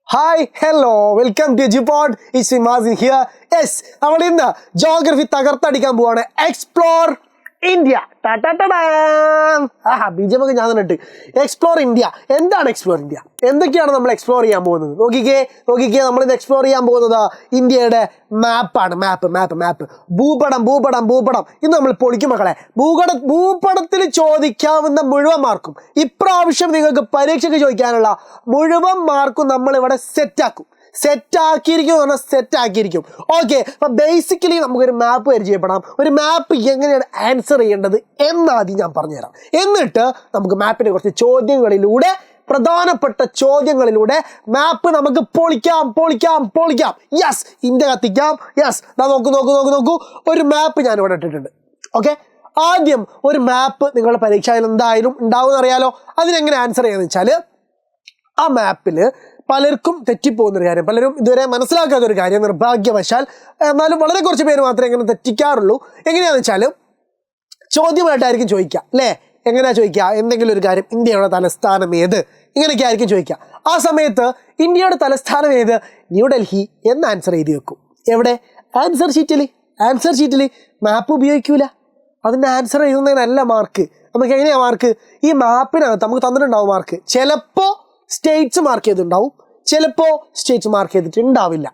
Hi, hello, welcome to Jupod. It's Imazin here. Yes, നമ്മൾ ഇന്ന് geography തകർത്തടിക്കാൻ പോവാണ്. Explore India. ബീജമൊക്കെ ഞാൻ തന്നെ എക്സ്പ്ലോർ ഇന്ത്യ. എന്താണ് എക്സ്പ്ലോർ ഇന്ത്യ? എന്തൊക്കെയാണ് നമ്മൾ എക്സ്പ്ലോർ ചെയ്യാൻ പോകുന്നത്? നോക്കിക്കേ നമ്മൾ ഇന്ന് എക്സ്പ്ലോർ ചെയ്യാൻ പോകുന്നത് ഇന്ത്യയുടെ മാപ്പാണ്. മാപ്പ് ഭൂപടം ഇന്ന് നമ്മൾ പൊളിക്കും മക്കളെ. ഭൂപടത്തിൽ ചോദിക്കാവുന്ന മുഴുവൻ മാർക്കും ഇപ്രാവശ്യം നിങ്ങൾക്ക് പരീക്ഷയ്ക്ക് ചോദിക്കാനുള്ള മുഴുവൻ മാർക്കും നമ്മൾ ഇവിടെ സെറ്റാക്കിയിരിക്കും. ഓക്കെ, അപ്പൊ ബേസിക്കലി നമുക്കൊരു മാപ്പ് പരിചയപ്പെടാം. ഒരു മാപ്പ് എങ്ങനെയാണ് ആൻസർ ചെയ്യേണ്ടത് എന്നാദ്യം ഞാൻ പറഞ്ഞുതരാം. എന്നിട്ട് നമുക്ക് മാപ്പിനെ കുറച്ച് ചോദ്യങ്ങളിലൂടെ, പ്രധാനപ്പെട്ട ചോദ്യങ്ങളിലൂടെ മാപ്പ് നമുക്ക് പൊളിക്കാം. Yes, India കത്തിക്കാം. യെസ്, നോക്കൂ ഒരു മാപ്പ് ഞാൻ ഇവിടെ ഇട്ടിട്ടുണ്ട്. ഓക്കെ, ആദ്യം ഒരു മാപ്പ് നിങ്ങളുടെ പരീക്ഷയിൽ എന്തായാലും ഉണ്ടാവും അറിയാലോ. അതിനെങ്ങനെ ആൻസർ ചെയ്യാന്ന് വെച്ചാൽ, ആ മാപ്പിൽ പലർക്കും തെറ്റിപ്പോകുന്നൊരു കാര്യം, പലരും ഇതുവരെ മനസ്സിലാക്കാത്തൊരു കാര്യം, നിർഭാഗ്യവശാൽ എന്നാലും വളരെ കുറച്ച് പേര് മാത്രമേ ഇങ്ങനെ തെറ്റിക്കാറുള്ളൂ. എങ്ങനെയാണെന്ന് വെച്ചാൽ ചോദ്യമായിട്ടായിരിക്കും ചോദിക്കുക അല്ലേ? എങ്ങനെയാ ചോദിക്കുക? എന്തെങ്കിലും ഒരു കാര്യം, ഇന്ത്യയുടെ തലസ്ഥാനം ഏത്, ഇങ്ങനെയൊക്കെ ആയിരിക്കും ചോദിക്കുക. ആ സമയത്ത് ഇന്ത്യയുടെ തലസ്ഥാനം ഏത്, ന്യൂഡൽഹി എന്ന് ആൻസർ എഴുതി വെക്കും. എവിടെ? ആൻസർ ഷീറ്റിൽ. മാപ്പ് ഉപയോഗിക്കൂല. അതിൻ്റെ ആൻസർ എഴുതുന്നതിനല്ല മാർക്ക്. നമുക്ക് എങ്ങനെയാണ് മാർക്ക്? ഈ മാപ്പിനകത്ത് നമുക്ക് തന്നിട്ടുണ്ടാവും മാർക്ക്. ചിലപ്പോൾ സ്റ്റേറ്റ്സ് മാർക്ക് ചെയ്തിട്ടുണ്ടാവും, ചിലപ്പോൾ സ്റ്റേറ്റ്സ് മാർക്ക് ചെയ്തിട്ടുണ്ടാവില്ല.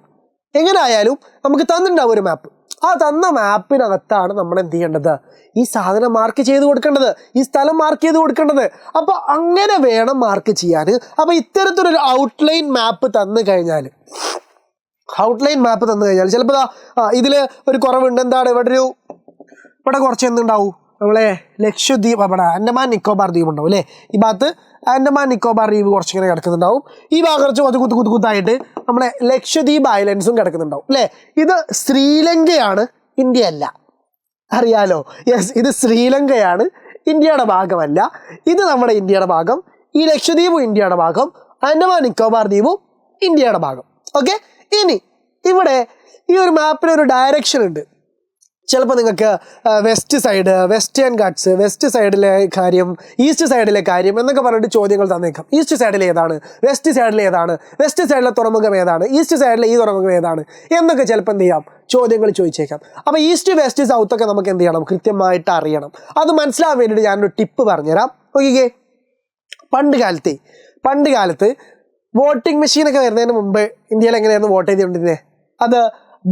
എങ്ങനെയായാലും നമുക്ക് തന്നിട്ടുണ്ടാവും ഒരു മാപ്പ്. ആ തന്ന മാപ്പിനകത്താണ് നമ്മൾ എന്ത് ചെയ്യേണ്ടത്? ഈ സാധനം മാർക്ക് ചെയ്ത് കൊടുക്കേണ്ടത്, ഈ സ്ഥലം മാർക്ക് ചെയ്ത് കൊടുക്കേണ്ടത്. അപ്പോൾ അങ്ങനെ വേണം മാർക്ക് ചെയ്യാൻ. അപ്പോൾ ഇത്തരത്തിലൊരു ഔട്ട്ലൈൻ മാപ്പ് തന്നു കഴിഞ്ഞാൽ ചിലപ്പോൾ ഇതിൽ ഒരു കുറവുണ്ട്. എന്താണ്? ഇവിടെ കുറച്ച് എന്തുണ്ടാവും? നമ്മളെ ലക്ഷദ്വീപ്, അവിടെ ആൻഡമാൻ നിക്കോബാർ ദ്വീപ് ഉണ്ടാവും അല്ലേ? ഈ ഭാഗത്ത് ആൻഡമാൻ നിക്കോബാർ ദ്വീപ് കുറച്ചിങ്ങനെ കിടക്കുന്നുണ്ടാവും. ഈ ഭാഗം കുറച്ച് കുത്തായിട്ട് നമ്മളെ ലക്ഷദ്വീപ് ഐലൻഡ്സും കിടക്കുന്നുണ്ടാവും അല്ലേ? ഇത് ശ്രീലങ്കയാണ്, ഇന്ത്യ അല്ല, അറിയാലോ. യെസ്, ഇത് ശ്രീലങ്കയാണ്, ഇന്ത്യയുടെ ഭാഗമല്ല. ഇത് നമ്മുടെ ഇന്ത്യയുടെ ഭാഗം. ഈ ലക്ഷദ്വീപും ഇന്ത്യയുടെ ഭാഗം, ആൻഡമാൻ നിക്കോബാർ ദ്വീപും ഇന്ത്യയുടെ ഭാഗം. ഓക്കെ, ഇനി ഇവിടെ ഈ ഒരു മാപ്പിനൊരു ഡയറക്ഷൻ ഉണ്ട്. ചിലപ്പോൾ നിങ്ങൾക്ക് വെസ്റ്റ് സൈഡ്, വെസ്റ്റേൺ ഗാട്ട്സ്, വെസ്റ്റ് സൈഡിലെ കാര്യം, ഈസ്റ്റ് സൈഡിലെ കാര്യം എന്നൊക്കെ പറഞ്ഞിട്ട് ചോദ്യങ്ങൾ തന്നേക്കാം. ഈസ്റ്റ് സൈഡിൽ ഏതാണ്, വെസ്റ്റ് സൈഡിൽ ഏതാണ്, വെസ്റ്റ് സൈഡിലെ തുറമുഖം ഏതാണ്, ഈസ്റ്റ് സൈഡിലെ ഈ തുറമുഖം ഏതാണ് എന്നൊക്കെ ചിലപ്പോൾ എന്ത് ചെയ്യാം, ചോദ്യങ്ങൾ ചോദിച്ചേക്കാം. അപ്പോൾ ഈസ്റ്റ് വെസ്റ്റ് സൗത്ത് ഒക്കെ നമുക്ക് എന്ത് ചെയ്യണം? കൃത്യമായിട്ട് അറിയണം. അത് മനസ്സിലാവാൻ വേണ്ടിയിട്ട് ഞാനൊരു ടിപ്പ് പറഞ്ഞുതരാം. നോക്കിക്കേ, പണ്ട് കാലത്ത് വോട്ടിംഗ് മെഷീനൊക്കെ വരുന്നതിന് മുമ്പ് ഇന്ത്യയിൽ എങ്ങനെയായിരുന്നു വോട്ട് ചെയ്തുകൊണ്ടിരുന്നത്? അത്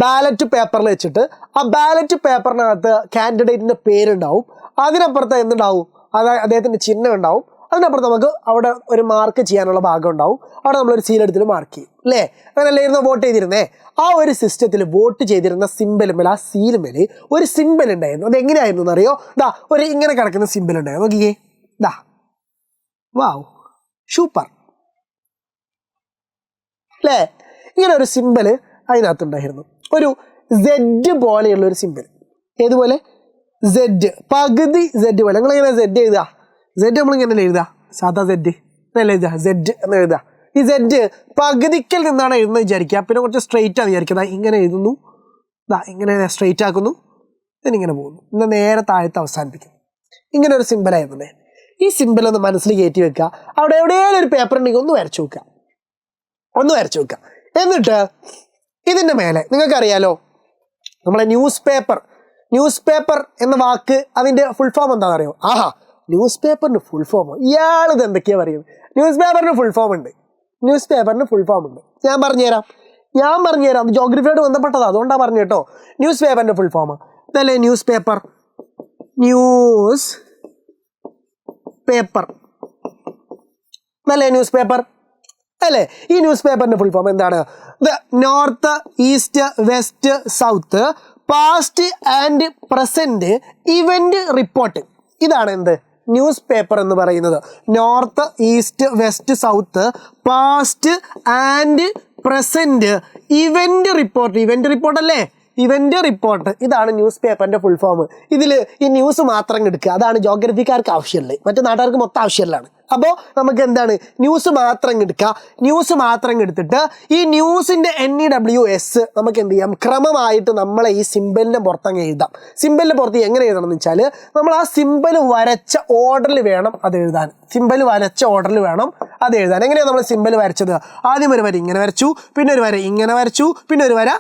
ബാലറ്റ് പേപ്പറിൽ വെച്ചിട്ട് ആ ബാലറ്റ് പേപ്പറിനകത്ത് കാൻഡിഡേറ്റിൻ്റെ പേരുണ്ടാവും, അതിനപ്പുറത്ത് എന്തുണ്ടാവും? അദ്ദേഹത്തിൻ്റെ ചിഹ്നം ഉണ്ടാവും, അതിനപ്പുറത്ത് നമുക്ക് അവിടെ ഒരു മാർക്ക് ചെയ്യാനുള്ള ഭാഗം ഉണ്ടാവും. അവിടെ നമ്മളൊരു സീലെടുത്തിട്ട് മാർക്ക് ചെയ്യും അല്ലേ? അങ്ങനെയല്ലായിരുന്നു വോട്ട് ചെയ്തിരുന്നേ? ആ ഒരു സിസ്റ്റത്തിൽ വോട്ട് ചെയ്തിരുന്ന സിമ്പിളുമേൽ, ആ സീലുമേൽ ഒരു സിമ്പിൾ ഉണ്ടായിരുന്നു. അത് എങ്ങനെയായിരുന്നു എന്നറിയോ? ഒരു ഇങ്ങനെ കിടക്കുന്ന സിമ്പിൾ ഉണ്ടായിരുന്നു. നോക്കിയേ, വാവ്, സൂപ്പർ അല്ലേ? ഇങ്ങനെ ഒരു സിമ്പിൾ അതിനകത്തുണ്ടായിരുന്നു. ഒരു സെഡ് പോലെയുള്ള ഒരു സിമ്പിൾ. ഏതുപോലെ? സെഡ്, പകുതി സെഡ് പോലെ. നിങ്ങളെങ്ങനെ സെഡ് എഴുതുക? സെഡ് നമ്മളിങ്ങനെ എഴുതുക, സാധാ സെഡ് എന്നല്ല എഴുതുക, സെഡ് എന്ന് എഴുതുക. ഈ സെഡ് പകുതിക്കൽ നിന്നാണ് എഴുതുന്നത് വിചാരിക്കുക. പിന്നെ കുറച്ച് സ്ട്രെയിറ്റ് ആണ് വിചാരിക്കുക. ഇങ്ങനെ എഴുതുന്നു, ഇങ്ങനെ സ്ട്രെയിറ്റ് ആക്കുന്നു, ഇങ്ങനെ പോകുന്നു, പിന്നെ നേരെ താഴത്ത് അവസാനിപ്പിക്കുന്നു. ഇങ്ങനെ ഒരു സിമ്പിളായിരുന്നേ. ഈ സിമ്പിൾ ഒന്ന് മനസ്സിൽ കയറ്റി വെക്കുക. അവിടെ എവിടെയെങ്കിലും ഒരു പേപ്പർ ഉണ്ടെങ്കിൽ ഒന്ന് വരച്ചു വെക്കുക. എന്നിട്ട് ഇതിൻ്റെ മേലെ നിങ്ങൾക്കറിയാലോ, നമ്മളെ ന്യൂസ് പേപ്പർ എന്ന വാക്ക്, അതിൻ്റെ ഫുൾ ഫോം എന്താണെന്നറിയോ? ന്യൂസ് പേപ്പറിന് ഫുൾ ഫോം, ഇയാളിത് എന്തൊക്കെയാണ് പറയുന്നത്? ന്യൂസ് പേപ്പറിന് ഫുൾ ഫോം ഉണ്ട്. ഞാൻ പറഞ്ഞുതരാം. അത് ജോഗ്രഫിയോട് ബന്ധപ്പെട്ടതാണ്, അതുകൊണ്ടാണ് പറഞ്ഞു കേട്ടോ. ന്യൂസ് പേപ്പറിൻ്റെ ഫുൾ ഫോം ഇതല്ലേ? ന്യൂസ് പേപ്പർ എന്നല്ലേ ന്യൂസ് പേപ്പർ അല്ലേ? ഈ ന്യൂസ് പേപ്പറിന്റെ ഫുൾ ഫോം എന്താണ്? North, east, west, south, past and present event report. ഇതാണ് എന്ത്? ന്യൂസ് പേപ്പർ എന്ന് പറയുന്നത്. North, east, west, south, past and present event report അല്ലേ? ഇവന്റ് റിപ്പോർട്ട്, ഇതാണ് ന്യൂസ് പേപ്പറിന്റെ ഫുൾ ഫോം. ഇതിൽ ഈ ന്യൂസ് മാത്രം എടുക്കുക, അതാണ് ജോഗ്രഫിക്കാർക്ക് ആവശ്യമുള്ളത്. മറ്റു നാട്ടുകാർക്ക് മൊത്തം ആവശ്യമുള്ളതാണ്. അപ്പോൾ നമുക്ക് എന്താണ് ന്യൂസ് മാത്രം എടുക്കുക. ന്യൂസ് മാത്രം എടുത്തിട്ട് ഈ ന്യൂസിൻ്റെ NEWS നമുക്ക് എന്ത് ചെയ്യാം, ക്രമമായിട്ട് നമ്മളെ ഈ സിമ്പിളിൻ്റെ പുറത്തങ്ങ് എഴുതാം. സിമ്പിളിൻ്റെ പുറത്ത് എങ്ങനെ എഴുതണം എന്ന് വെച്ചാൽ നമ്മൾ ആ സിമ്പിൾ വരച്ച ഓർഡറിൽ വേണം അത് എഴുതാൻ. സിമ്പിൾ വരച്ച ഓർഡറിൽ വേണം അത് എഴുതാൻ. എങ്ങനെയാണ് നമ്മൾ സിമ്പിൾ വരച്ചത്? ആദ്യം ഒരു വര ഇങ്ങനെ വരച്ചു, പിന്നെ ഒരു വര ഇങ്ങനെ വരച്ചു, പിന്നെ ഒരു വര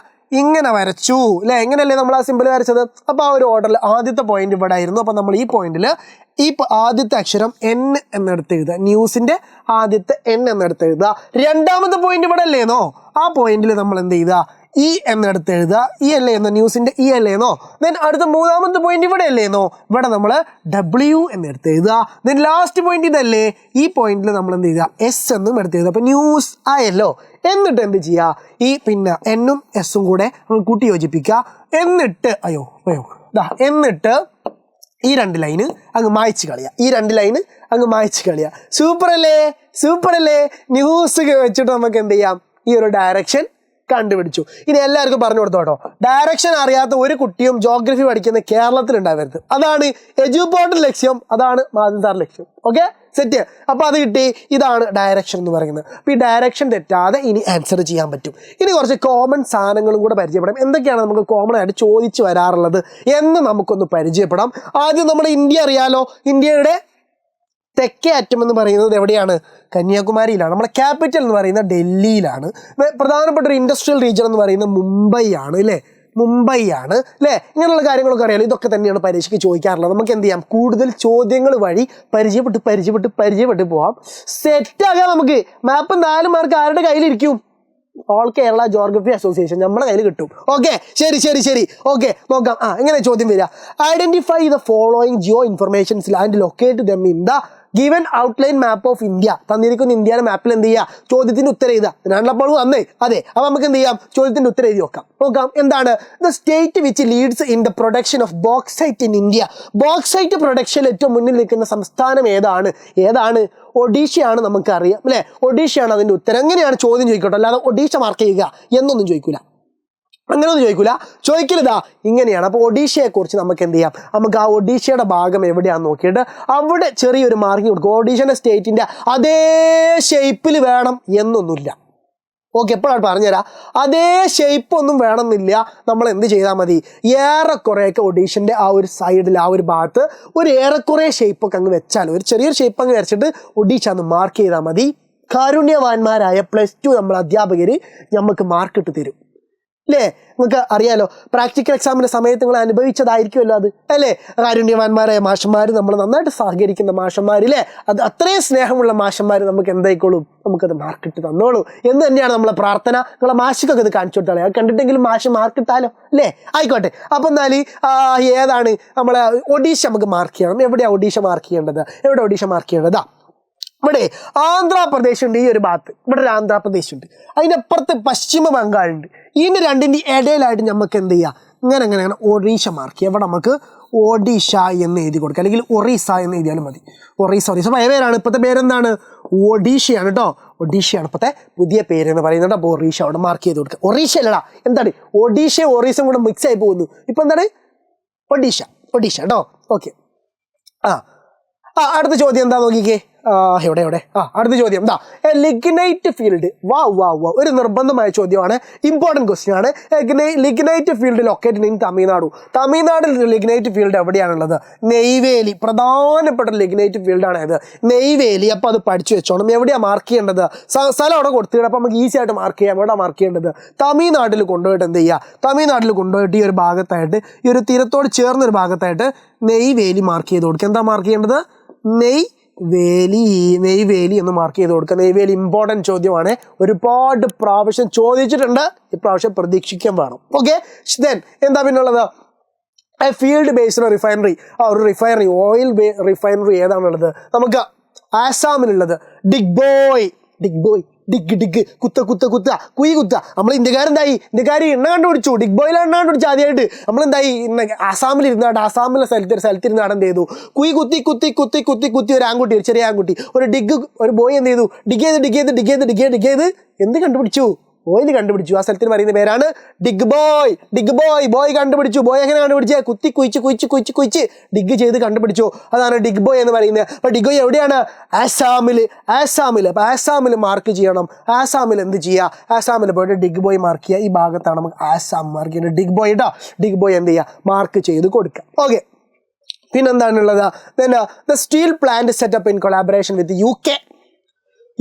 ഇങ്ങനെ വരച്ചു അല്ലേ? എങ്ങനെയല്ലേ നമ്മൾ ആ സിമ്പിൾ വരച്ചത്? അപ്പോൾ ആ ഒരു ഓർഡറിൽ ആദ്യത്തെ പോയിന്റ് ഇവിടെ ആയിരുന്നു. അപ്പോൾ നമ്മൾ ഈ പോയിന്റിൽ ഈ ആദ്യത്തെ അക്ഷരം N എന്നെടുത്ത് എഴുതുക. ന്യൂസിൻ്റെ ആദ്യത്തെ N എന്നെടുത്ത് എഴുതുക. രണ്ടാമത്തെ പോയിന്റ് ഇവിടെ അല്ലേന്നോ? ആ പോയിന്റിൽ നമ്മൾ എന്ത് ചെയ്യുക? E എന്നെടുത്ത് എഴുതുക. ഈ അല്ലേന്നോ ന്യൂസിൻ്റെ E അല്ലേന്നോ? ദെൻ അടുത്ത മൂന്നാമത്തെ പോയിന്റ് ഇവിടെ അല്ലേന്നോ? ഇവിടെ നമ്മൾ W എന്നെടുത്ത് എഴുതുക. ദെൻ ലാസ്റ്റ് പോയിന്റ് ഇതല്ലേ? ഈ പോയിന്റിൽ നമ്മൾ എന്ത് ചെയ്യുക? S എന്നും എടുത്ത് എഴുതുക. അപ്പോൾ ന്യൂസ് ആയല്ലോ. എന്നിട്ട് എന്ത് ചെയ്യുക? ഈ പിന്നെ N-ഉം S-ഉം കൂടെ നമ്മൾ കൂട്ടി യോജിപ്പിക്കുക. എന്നിട്ട് എന്നിട്ട് ഈ 2 ലൈന് അങ്ങ് മായ്ച്ച് കളയുക. ഈ 2 ലൈന് അങ്ങ് മായ്ച്ച് കളയുക. സൂപ്പർ അല്ലേ? ന്യൂസ് വെച്ചിട്ട് നമുക്ക് എന്ത് ചെയ്യാം? ഈ ഒരു ഡയറക്ഷൻ കണ്ടുപിടിച്ചു. ഇനി എല്ലാവർക്കും പറഞ്ഞു കൊടുത്തു കേട്ടോ, ഡയറക്ഷൻ അറിയാത്ത ഒരു കുട്ടിയും ജോഗ്രഫി പഠിക്കുന്ന കേരളത്തിലുണ്ടാവരുത്. അതാണ് എജുപോർട്ടിൻ്റെ ലക്ഷ്യം, അതാണ് മാധവൻ സാർ ലക്ഷ്യം. Okay, set. അപ്പോൾ അത് കിട്ടി. ഇതാണ് ഡയറക്ഷൻ എന്ന് പറയുന്നത്. അപ്പോൾ ഈ ഡയറക്ഷൻ തെറ്റാതെ ഇനി ആൻസർ ചെയ്യാൻ പറ്റും. ഇനി കുറച്ച് കോമൺ സാധനങ്ങളും കൂടെ പരിചയപ്പെടാം. എന്തൊക്കെയാണ് നമുക്ക് കോമൺ ആയിട്ട് ചോദിച്ചു വരാറുള്ളത് എന്ന് നമുക്കൊന്ന് പരിചയപ്പെടാം. ആദ്യം നമ്മുടെ ഇന്ത്യ അറിയാലോ. ഇന്ത്യയുടെ തെക്കേ അറ്റം എന്ന് പറയുന്നത് എവിടെയാണ്? കന്യാകുമാരിയിലാണ്. നമ്മുടെ ക്യാപിറ്റൽ എന്ന് പറയുന്നത് ഡൽഹിയിലാണ്. പ്രധാനപ്പെട്ട ഒരു ഇൻഡസ്ട്രിയൽ റീജിയൻ എന്ന് പറയുന്നത് മുംബൈ ആണ് അല്ലേ? ഇങ്ങനെയുള്ള കാര്യങ്ങളൊക്കെ അറിയാലോ. ഇതൊക്കെ തന്നെയാണ് പരീക്ഷയ്ക്ക് ചോദിക്കാറുള്ളത്. നമുക്ക് എന്ത് ചെയ്യാം? കൂടുതൽ ചോദ്യങ്ങൾ വഴി പരിചയപ്പെട്ട് പോവാം. സെറ്റാകാം. നമുക്ക് മാപ്പ് 4 മാർക്ക് ആരുടെ കയ്യിലിരിക്കും? ഓൾ കേരള ജോഗ്രഫി അസോസിയേഷൻ നമ്മുടെ കയ്യിൽ കിട്ടും. ഓക്കെ, ശരി. ഓക്കെ, നോക്കാം. എങ്ങനെ ചോദ്യം വരിക? Identify the following geo informations and locate them in the given outline map of India. തന്നിരിക്കുന്ന ഇന്ത്യയുടെ മാപ്പിൽ എന്ത് ചെയ്യുക? ചോദ്യത്തിൻ്റെ ഉത്തരം എഴുതുക. ഞാനപ്പോൾ വന്നേ അതെ. അപ്പോൾ നമുക്ക് എന്ത് ചെയ്യാം? ചോദ്യത്തിൻ്റെ ഉത്തരം എഴുതി നോക്കാം. എന്താണ്? The state which leads in the production of bauxite in India. Bauxite പ്രൊഡക്ഷനിൽ ഏറ്റവും മുന്നിൽ നിൽക്കുന്ന സംസ്ഥാനം ഏതാണ്? ഒഡീഷയാണ്. നമുക്കറിയാം അല്ലേ? ഒഡീഷയാണ് അതിൻ്റെ ഉത്തരം. എങ്ങനെയാണ് ചോദ്യം ചോദിക്കട്ടോ, അല്ലാതെ ഒഡീഷ മാർക്ക് ചെയ്യുക എന്നൊന്നും ചോദിക്കില്ല. അങ്ങനെയൊന്നും ചോദിക്കരുതാ. ഇങ്ങനെയാണ്. അപ്പോൾ ഒഡീഷയെക്കുറിച്ച് നമുക്ക് എന്ത് ചെയ്യാം? നമുക്ക് ആ ഒഡീഷയുടെ ഭാഗം എവിടെയാണെന്ന് നോക്കിയിട്ട് അവിടെ ചെറിയൊരു മാർക്കിങ് കൊടുക്കും. ഒഡീഷയുടെ സ്റ്റേറ്റിൻ്റെ അതേ ഷേപ്പിൽ വേണം എന്നൊന്നുമില്ല. ഓക്കെ, എപ്പോഴാണ് പറഞ്ഞുതരാം. അതേ ഷേപ്പ് ഒന്നും വേണമെന്നില്ല. നമ്മൾ എന്ത് ചെയ്താൽ മതി? ഏറെക്കുറെയൊക്കെ ഒഡീഷൻ്റെ ആ ഒരു സൈഡിൽ, ആ ഒരു ഭാഗത്ത് ഒരു ഏറെക്കുറെ ഷേപ്പൊക്കെ അങ്ങ് വെച്ചാൽ, ഒരു ചെറിയൊരു ഷേപ്പ് അങ്ങ് വരച്ചിട്ട് ഒഡീഷ ഒന്ന് മാർക്ക് ചെയ്താൽ മതി. കാരുണ്യവാന്മാരായ +2 നമ്മൾ അധ്യാപകർ നമുക്ക് മാർക്കിട്ട് തരും അല്ലേ? നിങ്ങൾക്ക് അറിയാലോ, പ്രാക്ടിക്കൽ എക്സാമിൻ്റെ സമയത്ത് നിങ്ങൾ അനുഭവിച്ചതായിരിക്കുമല്ലോ അത് അല്ലേ? കാരുണ്യവാന്മാരായ മാഷന്മാർ, നമ്മൾ നന്നായിട്ട് സഹകരിക്കുന്ന മാഷന്മാരില്ലേ, അത് അത്രയും സ്നേഹമുള്ള മാഷന്മാർ നമുക്ക് എന്തായിക്കോളും? നമുക്കത് മാർക്കിട്ട് തന്നോളൂ എന്ന് തന്നെയാണ് നമ്മളെ പ്രാർത്ഥന. നിങ്ങളെ മാഷിക്കൊക്കെ ഇത് കാണിച്ചു കൊടുത്താലേ, അത് കണ്ടിട്ടെങ്കിലും മാഷ് മാർക്കിട്ടാലോ അല്ലേ? ആയിക്കോട്ടെ. അപ്പം എന്നാൽ ഏതാണ് നമ്മളെ ഒഡീഷ നമുക്ക് മാർക്ക് ചെയ്യണം. എവിടെയാണ് ഒഡീഷ മാർക്ക് ചെയ്യേണ്ടത്? ഇവിടെ ആന്ധ്രാപ്രദേശ് ഉണ്ട്. ഈ ഒരു ഭാഗത്ത് ഇവിടെ ഒരു ആന്ധ്രാപ്രദേശ് ഉണ്ട്. അതിനപ്പുറത്ത് പശ്ചിമ ബംഗാളുണ്ട്. ഇതിൻ്റെ രണ്ടിൻ്റെ ഇടയിലായിട്ട് നമുക്ക് എന്ത് ചെയ്യുക? ഇങ്ങനെ ഒറീഷ മാർക്ക് ചെയ്യുക. ഇവിടെ നമുക്ക് ഒഡീഷ എന്ന് എഴുതി കൊടുക്കുക, അല്ലെങ്കിൽ ഒറീസ എന്ന് എഴുതിയാലും മതി. ഒറീസ പേരാണ്. ഇപ്പോഴത്തെ പേരെന്താണ്? ഒഡീഷയാണ് കേട്ടോ. ഒഡീഷയാണ് ഇപ്പോഴത്തെ പുതിയ പേരെന്ന് പറയുന്നത്. അപ്പോൾ ഒറീഷ അവിടെ മാർക്ക് ചെയ്ത് കൊടുക്കുക. ഒറീഷ അല്ലടാ, എന്താണ്? ഒഡീഷയും ഒറീസയും കൂടെ മിക്സ് ആയി പോകുന്നു. ഇപ്പം എന്താണ്? ഒഡീഷ കേട്ടോ. ഓക്കെ. അടുത്ത ചോദ്യം എന്താ നോക്കിക്കേ. എവിടെ അടുത്ത ചോദ്യം എന്താ? Lignite field. ഒരു നിർബന്ധമായ ചോദ്യമാണ്, ഇമ്പോർട്ടൻറ്റ് ക്വസ്റ്റ്യൻ ആണ്. ലിഗ്നൈറ്റ് ഫീൽഡ് ലൊക്കേറ്റഡ് ഇൻ തമിഴ്നാടിൽ ലിഗ്നൈറ്റ് ഫീൽഡ് എവിടെയാണുള്ളത്? നെയ്വേലി. പ്രധാനപ്പെട്ട ലിഗ്നൈറ്റ് ഫീൽഡാണ് ഇത്, നെയ്വേലി. അപ്പോൾ അത് പഠിച്ചു വെച്ചോണം. എവിടെയാണ് മാർക്ക് ചെയ്യേണ്ടത്? സ്ഥലം അവിടെ കൊടുത്തിട്ട് അപ്പോൾ നമുക്ക് ഈസി ആയിട്ട് മാർക്ക് ചെയ്യാം. എവിടെ മാർക്ക് ചെയ്യേണ്ടത്? തമിഴ്നാട്ടിൽ കൊണ്ടുപോയിട്ട് എന്ത് ചെയ്യുക? തമിഴ്നാട്ടിൽ കൊണ്ടുപോയിട്ട് ഈ ഒരു ഭാഗത്തായിട്ട്, ഈ ഒരു തീരത്തോട് ചേർന്നൊരു ഭാഗത്തായിട്ട് നെയ്വേലി മാർക്ക് ചെയ്ത് കൊടുക്കുക. എന്താ മാർക്ക് ചെയ്യേണ്ടത്? നെയ്വേലി എന്ന് മാർക്ക് ചെയ്ത് കൊടുക്കുക. നെയ്വേലി ഇമ്പോർട്ടൻറ്റ് ചോദ്യമാണ്, ഒരുപാട് പ്രാവശ്യം ചോദിച്ചിട്ടുണ്ട്, ഇപ്രാവശ്യം പ്രതീക്ഷിക്കാൻ വേണം. ഓക്കെ, ദെൻ എന്താ പിന്നുള്ളത്? Field based refinery. ഒരു റിഫൈനറി, ഓയിൽ റിഫൈനറി ഏതാണുള്ളത്? നമുക്ക് ആസാമിലുള്ളത് ഡിഗ്ബോയ്. ഡിഗ് കുത്ത കുയി കുത്ത. നമ്മൾ ഇന്ത്യക്കാർ എണ്ണ കണ്ടുപിടിച്ചു. ഡിഗ്ബോയിലെ എണ്ണ കണ്ടുപിടിച്ചു ആദ്യമായിട്ട്. നമ്മളെന്തായി ആസാമിലിരുന്നാണ്ട്, ആസാമിലെ സ്ഥലത്തിരുന്നാണ് എന്ത് ചെയ്തു? കുയി കുത്തി ഒരു ആൺകുട്ടി, ഒരു ചെറിയ ആൺകുട്ടി, ഒരു ബോയ് എന്ത് ചെയ്തു? ഡിഗ് ചെയ്ത് എന്ത് കണ്ടുപിടിച്ചു? ഓയിൽ കണ്ടുപിടിച്ചു. ആ സ്ഥലത്തിന് പറയുന്ന പേരാണ് dig boy. Dig boy, boy കണ്ടുപിടിച്ചു. ബോയ് എങ്ങനെ കണ്ടുപിടിച്ചത്? കുത്തി കുഴിച്ച് ഡിഗ് ചെയ്ത് കണ്ടുപിടിച്ചു. അതാണ് ഡിഗ് ബോയ് എന്ന് പറയുന്നത്. അപ്പോൾ ഡിഗ് ബോയ് എവിടെയാണ്? ആസാമിൽ. അപ്പോൾ ആസാമിൽ മാർക്ക് ചെയ്യണം. ആസാമിൽ എന്ത് ചെയ്യുക? ആസാമിൽ പോയിട്ട് ഡിഗ് ബോയ് മാർക്ക് ചെയ്യുക. ഈ ഭാഗത്താണ് നമുക്ക് ആസാം മാർക്ക് ചെയ്യുന്നത്. ഡിഗ് ബോയ് കേട്ടോ. ഡിഗ് ബോയ് എന്ത് ചെയ്യുക? മാർക്ക് ചെയ്ത് കൊടുക്കുക. ഓക്കെ, പിന്നെന്താണുള്ളത്? The steel plant setup in collaboration with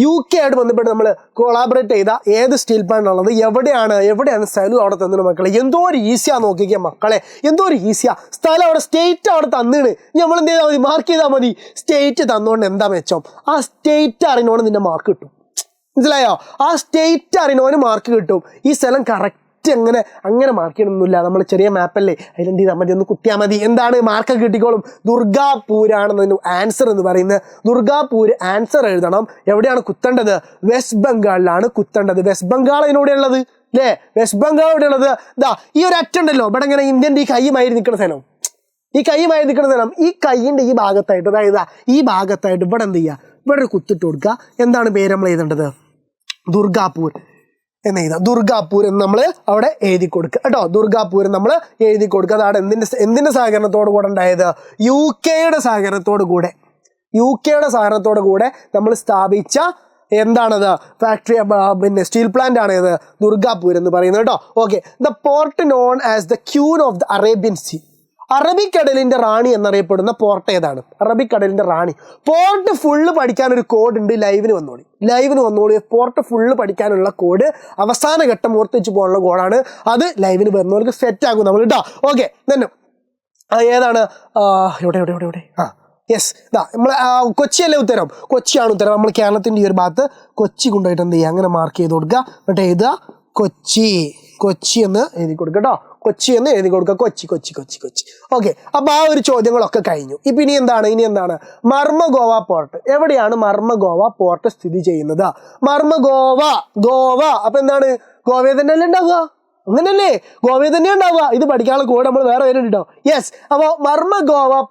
UK ആയിട്ട് ബന്ധപ്പെട്ട് നമ്മൾ കൊളാബറേറ്റ് ചെയ്ത ഏത് സ്റ്റീൽ പ്ലാന്റ് ഉള്ളത്, എവിടെയാണ് സ്ഥലം അവിടെ തന്നിട്ട് മക്കളെ. എന്തോ ഒരു ഈസിയാണ് നോക്കിക്കുക മക്കളെ, എന്തോ ഒരു ഈസിയാണ്. സ്ഥലം അവിടെ, സ്റ്റേറ്റ് അവിടെ തന്നിട്ട് നമ്മൾ എന്ത് ചെയ്താൽ മതി? മാർക്ക് ചെയ്താൽ മതി. സ്റ്റേറ്റ് തന്നുകൊണ്ട് എന്താ മെച്ചം? ആ സ്റ്റേറ്റ് അറിഞ്ഞോണ്ട് നിന്റെ മാർക്ക് കിട്ടും. മനസ്സിലായോ? ആ സ്റ്റേറ്റ് അറിഞ്ഞോന് മാർക്ക് കിട്ടും. ഈ സ്ഥലം കറക്റ്റ് അങ്ങനെ മാർക്ക് ചെയ്യണമെന്നില്ല. നമ്മൾ ചെറിയ മാപ്പല്ലേ, അതിലെന്ത് ചെയ്താൽ മതി? ഒന്ന് കുത്തിയാൽ മതി. എന്താണ്? മാർക്ക് കിട്ടിക്കോളും. ദുർഗാപൂരാണെന്ന് ആൻസർ എന്ന് പറയുന്നത്. ദുർഗാപൂർ ആൻസർ എഴുതണം. എവിടെയാണ് കുത്തേണ്ടത്? വെസ്റ്റ് ബംഗാളിലാണ് കുത്തേണ്ടത്. വെസ്റ്റ് ബംഗാൾ അതിനോടെയുള്ളത് അല്ലേ? വെസ്റ്റ് ബംഗാൾ എവിടെയുള്ളത്? ഇതാ ഈ ഒരു അറ്റുണ്ടല്ലോ, ഇവിടെ ഇങ്ങനെ ഇന്ത്യൻ്റെ ഈ കൈയുമായി നിൽക്കുന്ന സ്ഥലം, ഈ കൈയിൻ്റെ ഈ ഭാഗത്തായിട്ട്, അതായത് ഈ ഭാഗത്തായിട്ട് ഇവിടെ എന്ത് ചെയ്യുക? ഇവിടെ ഒരു കുത്തിട്ട് കൊടുക്കുക. എന്താണ് പേര് നമ്മൾ എഴുതേണ്ടത്? ദുർഗാപൂർ എന്ന് എഴുതാം. ദുർഗാപൂർ എന്ന് നമ്മൾ അവിടെ എഴുതി കൊടുക്കുക കേട്ടോ. ദുർഗാപൂർ നമ്മൾ എഴുതി കൊടുക്കുക. അതാണ് എന്തിൻ്റെ സഹകരണത്തോടു കൂടെ ഉണ്ടായത്? UK സഹകരണത്തോടു കൂടെ നമ്മൾ സ്ഥാപിച്ച എന്താണത്? ഫാക്ടറി, പിന്നെ സ്റ്റീൽ പ്ലാന്റ് ആണ് ഇത് ദുർഗാപൂർ എന്ന് പറയുന്നത് കേട്ടോ. Okay, the port known as the queen of the Arabian sea. അറബിക്കടലിൻ്റെ റാണി എന്നറിയപ്പെടുന്ന പോർട്ട് ഏതാണ്? അറബിക്കടലിൻ്റെ റാണി. പോർട്ട് ഫുള്ള് പഠിക്കാനൊരു കോഡ് ഉണ്ട്. ലൈവിന് വന്നോളി. പോർട്ട് ഫുള്ള് പഠിക്കാനുള്ള കോഡ്, അവസാന ഘട്ടം ഓർത്ത് വെച്ച് പോകാനുള്ള കോഡാണ്. അത് ലൈവിന് വരുന്നവർക്ക് സെറ്റ് ആകും നമ്മൾ കേട്ടോ. ഓക്കെ, തന്നെ ഏതാണ്? എവിടെ? യെസ്, ഇതാ നമ്മൾ കൊച്ചിയല്ലേ ഉത്തരം? കൊച്ചിയാണ് ഉത്തരം. നമ്മൾ കേരളത്തിൻ്റെ ഈ ഒരു ഭാഗത്ത് കൊച്ചി കൊണ്ടുപോയിട്ട് എന്ത് ചെയ്യുക? അങ്ങനെ മാർക്ക് ചെയ്ത് കൊടുക്കുക. എന്നിട്ട് എഴുതുക കൊച്ചി എന്ന് എഴുതി കൊടുക്കുക കേട്ടോ. കൊച്ചി എന്ന് എഴുതി കൊടുക്കുക. കൊച്ചി. ഓക്കെ, അപ്പോൾ ആ ഒരു ചോദ്യങ്ങളൊക്കെ കഴിഞ്ഞു. ഇപ്പം ഇനി എന്താണ്? മർമഗോവ പോർട്ട്. എവിടെയാണ് മർമഗോവ പോർട്ട് സ്ഥിതി ചെയ്യുന്നത്? ഗോവ. അപ്പം എന്താണ്? ഗോവയെ തന്നെയല്ലേ ഉണ്ടാവുക? അങ്ങനല്ലേ? ഗോവയെ തന്നെ ഉണ്ടാവുക. ഇത് പഠിക്കാനുള്ള കൂടെ നമ്മൾ വേറെ പേര് കേട്ടോ. യെസ്, അപ്പോൾ മർമഗോവ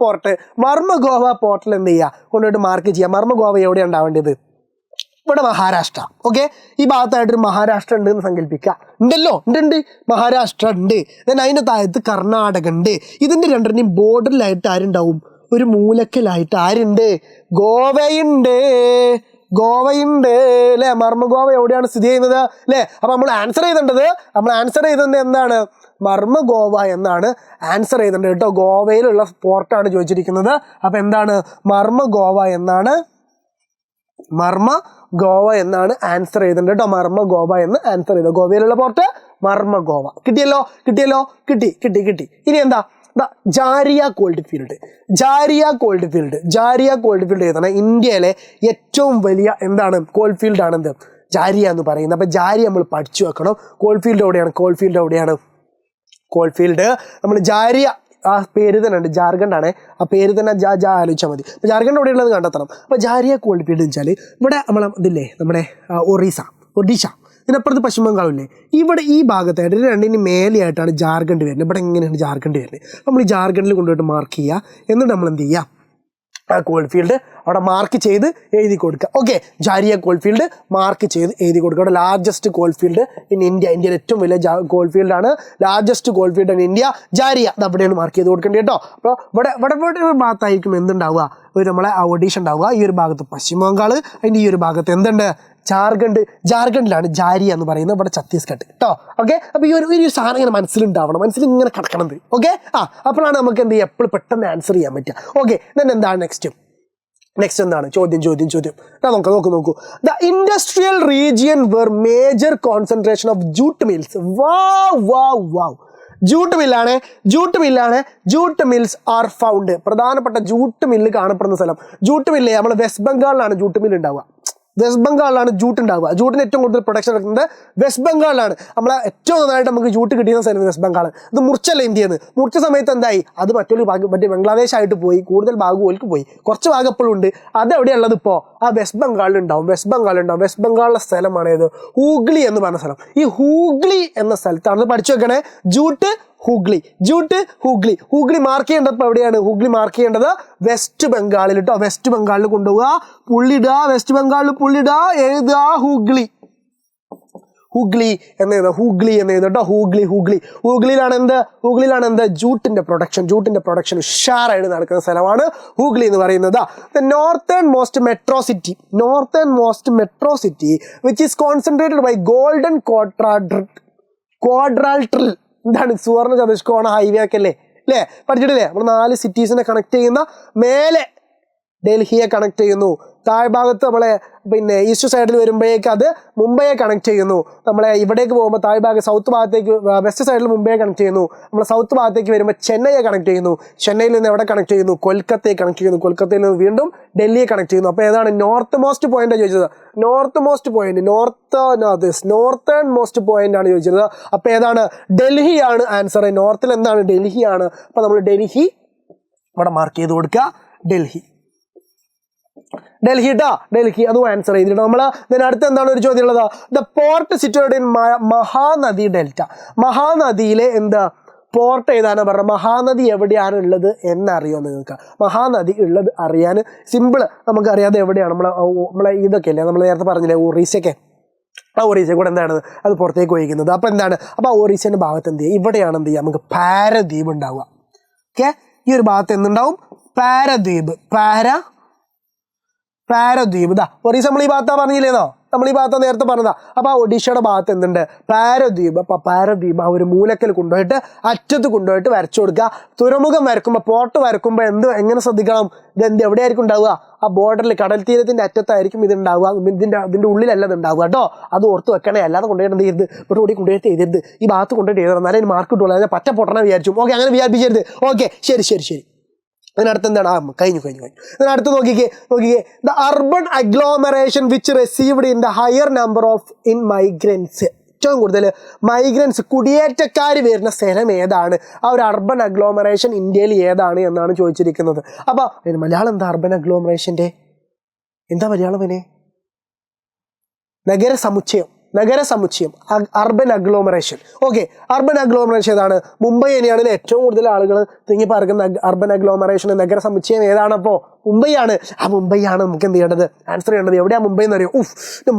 പോർട്ടിൽ എന്ത് ചെയ്യുക? കൊണ്ടുപോയിട്ട് മാർക്ക് ചെയ്യുക. മർമഗോവ എവിടെയാണ് ഉണ്ടാവേണ്ടത്? ഇവിടെ മഹാരാഷ്ട്ര. ഓക്കെ, ഈ ഭാഗത്തായിട്ടൊരു മഹാരാഷ്ട്ര ഉണ്ട് എന്ന് സങ്കല്പിക്കുക. ഉണ്ട് മഹാരാഷ്ട്ര ഉണ്ട്. ദെൻ അതിൻ്റെ താഴത്ത് കർണാടക ഉണ്ട്. ഇതിൻ്റെ രണ്ടിൻ്റെയും ബോർഡറിലായിട്ട് ആരുണ്ടാവും? ഒരു മൂലക്കലായിട്ട് ആരുണ്ട്? ഗോവയുണ്ട് അല്ലേ? മർമഗോവ എവിടെയാണ് സ്ഥിതി ചെയ്യുന്നത് അല്ലേ? അപ്പോൾ നമ്മൾ ആൻസർ ചെയ്തത് എന്താണ്? മർമഗോവ എന്നാണ് ആൻസർ ചെയ്തത് കേട്ടോ. ഗോവയിലുള്ള പോർട്ടാണ് ചോദിച്ചിരിക്കുന്നത്. അപ്പോൾ എന്താണ്? മർമഗോവ എന്നാണ് ആൻസർ ചെയ്തിട്ടുണ്ട് കേട്ടോ. മർമഗോവ എന്ന് ആൻസർ ചെയ്തത്. ഗോവയിലുള്ള പോർട്ട് മർമഗോവ. കിട്ടിയല്ലോ. കിട്ടി. ഇനി എന്താ? ജാരിയ കോൾഡ് ഫീൽഡ് ഏതാണ്? ഇന്ത്യയിലെ ഏറ്റവും വലിയ എന്താണ്? Called field ആണെന്ത്? ജാരിയ എന്ന് പറയുന്നത്. അപ്പം ജാരിയ നമ്മൾ പഠിച്ചു വെക്കണം. കോൾഡ് ഫീൽഡ് നമ്മൾ ജാരിയ, ആ പേര് തന്നെ ഉണ്ട്, ജാർഖണ്ഡാണ്. ആ പേര് തന്നെ ആലോചിച്ചാൽ മതി. അപ്പോൾ ജാർഖണ്ഡ് എവിടെയുള്ളത് കണ്ടെത്തണം. അപ്പോൾ ജാരിയ കോൾഡ് ഫീൽഡ് എന്ന് വെച്ചാൽ ഇവിടെ ഇതില്ലേ നമ്മുടെ ഒഡീഷ, ഇതിനപ്പുറത്ത് പശ്ചിമ ബംഗാളില്ലേ, ഇവിടെ ഈ ഭാഗത്തായിട്ട് രണ്ടിന് മേലെയായിട്ടാണ് ജാർഖണ്ഡ് വരുന്നത്. ഇവിടെ എങ്ങനെയാണ് ജാർഖണ്ഡ് വരുന്നത്? നമ്മൾ ഈ ജാർഖണ്ഡിൽ കൊണ്ടുപോയിട്ട് മാർക്ക് ചെയ്യുക. എന്നിട്ട് നമ്മൾ എന്ത് ചെയ്യുക? ആ കോൾഡ് ഫീൽഡ് അവിടെ മാർക്ക് ചെയ്ത് എഴുതി കൊടുക്കുക. ഓക്കെ, ജാരിയ കോൾഡ് ഫീൽഡ് മാർക്ക് ചെയ്ത് എഴുതി കൊടുക്കുക. അവിടെ ലാർജസ്റ്റ് കോൾഡ് ഫീൽഡ് ഇൻ ഇന്ത്യയിൽ ഏറ്റവും വലിയ കോൾഡ് ഫീൽഡാണ്. Largest coal field in India Jharia. അത് അവിടെയാണ് മാർക്ക് ചെയ്ത് കൊടുക്കേണ്ടത് കേട്ടോ. അപ്പോൾ ഇവിടെ ഒരു ഭാഗത്തായിരിക്കും എന്തുണ്ടാവുക? നമ്മളെ ഒഡീഷ ഉണ്ടാവുക. ഈ ഒരു ഭാഗത്ത് പശ്ചിമ ബംഗാൾ, അതിൻ്റെ ഈ ഒരു ഭാഗത്ത് എന്തുണ്ട്? ജാർഖണ്ഡിലാണ് ജാരിയ എന്ന് പറയുന്നത്. ഇവിടെ ഛത്തീസ്ഗഡ് കേട്ടോ. ഓക്കെ, അപ്പോൾ ഈ ഒരു സാധനം ഇങ്ങനെ മനസ്സിലുണ്ടാവണം, മനസ്സിലിങ്ങനെ കിടക്കണത്. ഓക്കെ, അപ്പോഴാണ് നമുക്ക് എന്ത് ചെയ്യുക? എപ്പോഴും പെട്ടെന്ന് ആൻസർ ചെയ്യാൻ പറ്റുക. ഓക്കെ, then എന്താണ് നെക്സ്റ്റ് എന്താണ്? ചോദ്യം. നോക്കൂ. The industrial region where major concentration of jute mills. Wow. Jute mills are found. പ്രധാനപ്പെട്ട ജൂട്ട് മില്ല് കാണപ്പെടുന്ന സ്ഥലം. ജൂട്ട് മില്ല് നമ്മൾ വെസ്റ്റ് ബംഗാളിലാണ് ജൂട്ട് മില്ല് ഉണ്ടാവുക. വെസ്റ്റ് ബംഗാളിലാണ് ജൂട്ട് ഉണ്ടാവുക. ജൂട്ടിന് ഏറ്റവും കൂടുതൽ പ്രൊഡക്ഷൻ നടക്കുന്നത് വെസ്റ്റ് ബംഗാളിലാണ്. നമ്മളെ ഏറ്റവും നന്നായിട്ട് നമുക്ക് ജൂട്ട് കിട്ടിയ സ്ഥലം വെസ്റ്റ് ബംഗാൾ. ഇത് മുറിച്ചല്ല ഇന്ത്യയിൽ നിന്ന്. മുറിച്ച സമയത്ത് എന്തായി? അത് മറ്റേ ബംഗ്ലാദേശായിട്ട് പോയി. കൂടുതൽ ഭാഗം ഓൽക്ക് പോയി. കുറച്ച് ഭാഗം എപ്പോഴും ഉണ്ട്. അതെവിടെയുള്ളത്? ഇപ്പോൾ ആ വെസ്റ്റ് ബംഗാളിലുണ്ടാവും. വെസ്റ്റ് ബംഗാളിലെ സ്ഥലമാണ് ഇത് ഹൂഗ്ലി എന്ന് പറഞ്ഞ സ്ഥലം. ഈ ഹൂഗ്ലി എന്ന സ്ഥലത്താണ് പഠിച്ചു വെക്കണേ. ജൂട്ട് ഹൂഗ്ലി മാർക്ക് ചെയ്യേണ്ടത് ഇപ്പോൾ എവിടെയാണ്? ഹൂഗ്ലി മാർക്ക് ചെയ്യേണ്ടത് വെസ്റ്റ് ബംഗാളിൽ കേട്ടോ. വെസ്റ്റ് ബംഗാളിൽ കൊണ്ടുപോവുക, പുള്ളിടുക, വെസ്റ്റ് ബംഗാളിൽ പുള്ളിടുക, എഴുതുക ഹൂഗ്ലി എന്ന് എഴുതാം, ഹൂഗ്ലി എന്ന് എഴുതാം കേട്ടോ. ഹൂഗ്ലിയിലാണ് എന്ത് ജൂട്ടിന്റെ പ്രൊഡക്ഷൻ ഉഷാറായിട്ട് നടക്കുന്ന സ്ഥലമാണ് ഹൂഗ്ലി എന്ന് പറയുന്നത്. The northern most metro city which is concentrated by golden quadrilateral, എന്താണ് സുവർണ്ണ ചതുഷ്കോണ ഹൈവേ ഒക്കെ അല്ലേ പഠിച്ചിട്ടില്ലേ? നമ്മൾ 4 സിറ്റീസിനെ കണക്ട് ചെയ്യുന്ന, മേലെ ഡൽഹിയെ കണക്ട് ചെയ്യുന്നു, താഴ്ഭാഗത്ത് നമ്മളെ ഈസ്റ്റ് സൈഡിൽ വരുമ്പോഴേക്ക് അത് മുംബൈയെ കണക്ട് ചെയ്യുന്നു, നമ്മളെ ഇവിടേക്ക് പോകുമ്പോൾ താഴ്ഭാഗം സൗത്ത് ഭാഗത്തേക്ക് വെസ്റ്റ് സൈഡിൽ മുംബൈയെ കണക്ട് ചെയ്യുന്നു, നമ്മൾ സൗത്ത് ഭാഗത്തേക്ക് വരുമ്പോൾ ചെന്നൈയെ കണക്ട് ചെയ്യുന്നു, ചെന്നൈയിൽ നിന്ന് എവിടെ കണക്ട് ചെയ്യുന്നു? കൊൽക്കത്തയെ കണക്ട് ചെയ്യുന്നു, കൊൽക്കത്തയിൽ നിന്ന് വീണ്ടും ഡൽഹിയെ കണക്ട് ചെയ്യുന്നു. അപ്പോൾ ഏതാണ് നോർത്ത് മോസ്റ്റ് പോയിന്റ് ചോദിച്ചത്? നോർത്തേൺ മോസ്റ്റ് പോയിന്റ് ആണ് ചോദിച്ചത്. അപ്പോൾ ഏതാണ്? ഡൽഹിയാണ് ആൻസർ. നോർത്തിൽ എന്താണ്? ഡൽഹിയാണ്. അപ്പോൾ നമ്മൾ ഡൽഹി ഇവിടെ മാർക്ക് ചെയ്ത് കൊടുക്കുക, ഡൽഹി അതും ആൻസർ ചെയ്തിട്ട് നമ്മൾ അടുത്ത് എന്താണ് ഒരു ചോദ്യം ഉള്ളത്? The port situated in Mahanadi delta. മഹാനദിയിലെ എന്താ പോർട്ട് ഏതാണ് പറഞ്ഞത്? മഹാനദി എവിടെയാണ് ഉള്ളത് എന്നറിയോ നിങ്ങൾക്ക്? മഹാനദി ഉള്ളത് അറിയാൻ സിമ്പിൾ, നമുക്ക് അറിയാതെ എവിടെയാണ് നമ്മളെ ഇതൊക്കെ അല്ലേ നമ്മൾ നേരത്തെ പറഞ്ഞില്ലേ ഒറീസയൊക്കെ, ആ ഒറീസ കൂടെ എന്താണ് അത് പുറത്തേക്ക് ഒഴിക്കുന്നത്. അപ്പോൾ എന്താണ്? അപ്പോൾ ആ ഒറീസയുടെ ഭാഗത്ത് എന്ത് ചെയ്യുക? ഇവിടെയാണ് എന്ത് ചെയ്യുക? നമുക്ക് പാരദ്വീപ് ഉണ്ടാവുക. ഓക്കെ, ഈ ഒരു ഭാഗത്ത് എന്തുണ്ടാവും? പാരദ്വീപ്. ഒറീസ നമ്മൾ ഈ ഭാഗത്താ പറഞ്ഞില്ലേന്നോ? നമ്മൾ ഈ ഭാഗത്ത് നേരത്തെ പറഞ്ഞതാ. അപ്പോൾ ആ ഒഡീഷയുടെ ഭാഗത്ത് എന്തുണ്ട്? പാരദ്വീപ്. അപ്പോൾ പാരദ്വീപ് ആ ഒരു മൂലക്കൽ കൊണ്ടുപോയിട്ട് അറ്റത്ത് കൊണ്ടുപോയിട്ട് വരച്ചു കൊടുക്കുക. തുറമുഖം വരക്കുമ്പോൾ, പോർട്ട് വരക്കുമ്പോൾ എങ്ങനെ ശ്രദ്ധിക്കണം? ഇതെന്ത് എവിടെയായിരിക്കും ഉണ്ടാവുക? ആ ബോർഡറിൽ കടൽ തീരത്തിൻ്റെ അറ്റത്തായിരിക്കും ഇത് ഉണ്ടാവുക. ഇതിൻ്റെ ഉള്ളിലല്ല ഇത് ഉണ്ടാവുക കേട്ടോ. അത് ഓർത്ത് വെക്കണേ. അല്ലാതെ കൊണ്ടുപോയിട്ട് എന്ത് ചെയ്യരുത്? ഇവിടെ കൂടി കൊണ്ടുപോയിട്ട് എഴുതരുത്. ഈ ഭാഗത്ത് കൊണ്ടുപോയിട്ട് എഴുതണം, എന്നാലേ മാർക്ക് കിട്ടുള്ളൂ. അതിനെ പറ്റ പൊട്ടണ വിചാരിച്ചു. ഓക്കെ, അങ്ങനെ വിചാരിപ്പിച്ചരുത്. ഓക്കെ, ശരി. അതിനടുത്ത് എന്താണ്? കഴിഞ്ഞു. ഇതിനടുത്ത് നോക്കിക്കേ. The urban agglomeration which received in the higher number of migrants. ഏറ്റവും കൂടുതൽ മൈഗ്രൻസ്, കുടിയേറ്റക്കാർ വരുന്ന സ്ഥലം ഏതാണ്? ആ ഒരു അർബൻ അഗ്ലോമറേഷൻ ഇന്ത്യയിൽ ഏതാണ് എന്നാണ് ചോദിച്ചിരിക്കുന്നത്. അപ്പോൾ അതിന് മലയാളം എന്താ? അർബൻ അഗ്ലോമറേഷൻ്റെ എന്താ മലയാളം? അതിനെ നഗരസമുച്ചയം, urban agglomeration. Okay, urban agglomeration ഏതാണ്? മുംബൈ തന്നെയാണ് ഏറ്റവും കൂടുതൽ ആളുകൾ തിങ്ങി പാർക്കുന്ന അർബൻ അഗ്ലോമറേഷൻ നഗരസമുച്ചയം ഏതാണ്? അപ്പോൾ മുംബൈ ആണ്. ആ മുംബൈ ആണ് നമുക്ക് എന്ത് ചെയ്യേണ്ടത്? ആൻസർ ചെയ്യേണ്ടത്. എവിടെയാണ് മുംബൈ എന്നറിയോ?